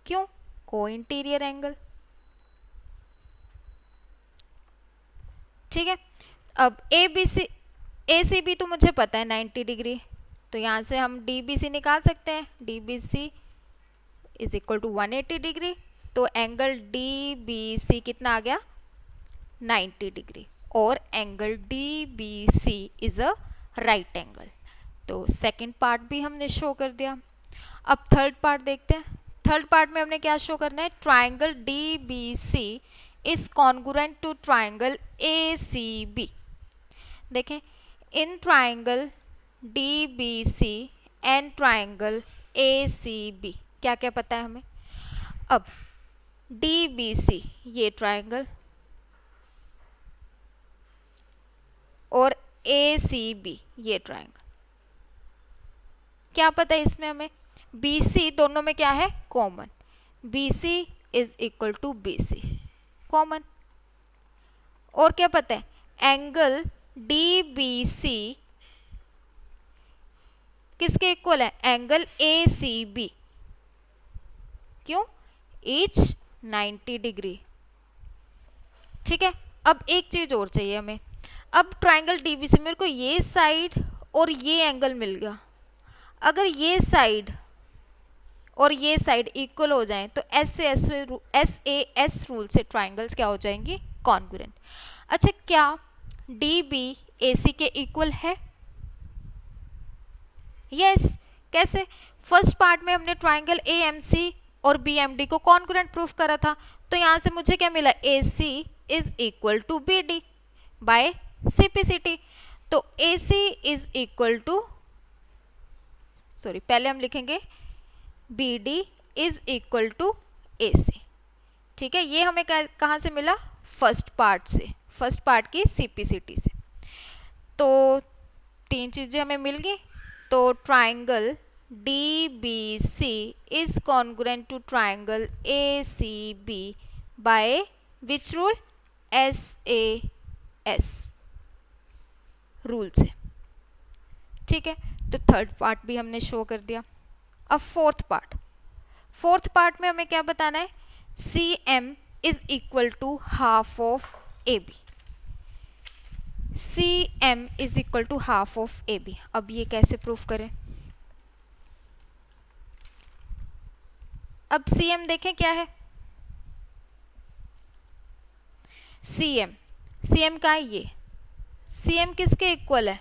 क्यों, को इंटीरियर एंगल। ठीक है, अब ACB तो मुझे पता है 90 डिग्री, तो यहाँ से हम DBC निकाल सकते हैं, DBC is equal to 180 degree. तो एंगल DBC कितना आ गया, 90 डिग्री, और angle DBC is a right angle. तो सेकंड पार्ट भी हमने शो कर दिया। अब थर्ड पार्ट देखते हैं। थर्ड पार्ट में हमने क्या शो करना है, triangle DBC is congruent to triangle ACB। देखें, in triangle DBC and triangle ACB क्या क्या पता है हमें। अब DBC ये ट्राइंगल और ACB ये ट्राइंगल, क्या पता है इसमें हमें, BC दोनों में क्या है, common. B C is equal to B C, common. और क्या पता है, एंगल डी बी सी किसके इक्वल है, एंगल ए सी बी। क्यों, ईच 90 डिग्री। ठीक है, अब एक चीज और चाहिए हमें। अब ट्राइंगल डीबीसी मेरे को ये साइड और ये एंगल मिल गया। अगर ये साइड और ये साइड इक्वल हो जाएं तो एस रूल से ट्राइंगल्स क्या हो जाएंगी, कॉन्ग्रुएंट। अच्छा, क्या डी बी ए सी के इक्वल है? यस। कैसे? फर्स्ट पार्ट में हमने ट्राइंगल ए एम सी और बी एम डी को कॉन्ग्रुएंट प्रूफ करा था, तो यहां से मुझे क्या मिला, A C is equal to B D by CPCT. तो A C is equal to, sorry पहले हम लिखेंगे B D is equal to A C. ठीक है, ये हमें कहाँ से मिला, फर्स्ट पार्ट से, फर्स्ट पार्ट की सीपीसीटी से। तो तीन चीजें हमें मिल गई। तो triangle D B C is congruent to triangle A C B by which rule, S A S rule से। ठीक है, तो थर्ड पार्ट भी हमने शो कर दिया। अब फोर्थ पार्ट, फोर्थ पार्ट में हमें क्या बताना है, C M is equal to half of A B. C M is equal to half of A B. अब ये कैसे प्रूफ करें? अब सी एम देखें क्या है, सी एम का है ये, सी एम किसके इक्वल है,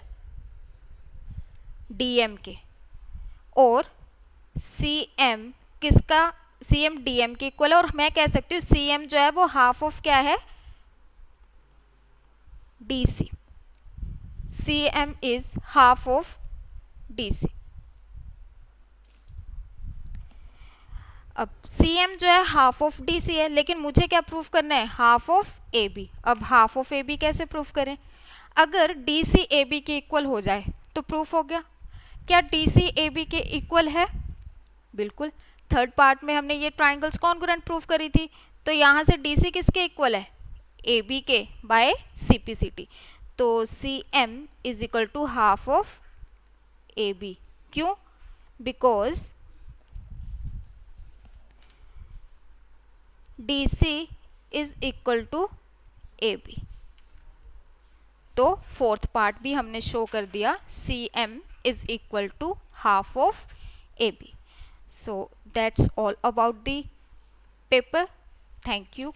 डी एम के। और सी एम किसका, सी एम डी एम के इक्वल है। और मैं कह सकती हूँ सी एम जो है वो हाफ ऑफ क्या है, D C. C M is half of D C. अब सी एम जो है हाफ ऑफ डी सी है, लेकिन मुझे क्या प्रूफ करना है, हाफ ऑफ ए बी। अब हाफ ऑफ ए बी कैसे प्रूफ करें? अगर डी सी ए बी के इक्वल हो जाए तो प्रूफ हो गया। क्या डी सी ए बी के इक्वल है? बिल्कुल। थर्ड पार्ट में हमने ये ट्राइंगल्स कॉन्ग्रुएंट प्रूफ करी थी, तो यहाँ से डी सी किसके इक्वल है, ए बी के by C P C T. तो C M is equal to half of A B. क्यों? Because D C is equal to A B. तो फोर्थ पार्ट भी हमने शो कर दिया, C M is equal to half of A B. So that's all about the paper. Thank you.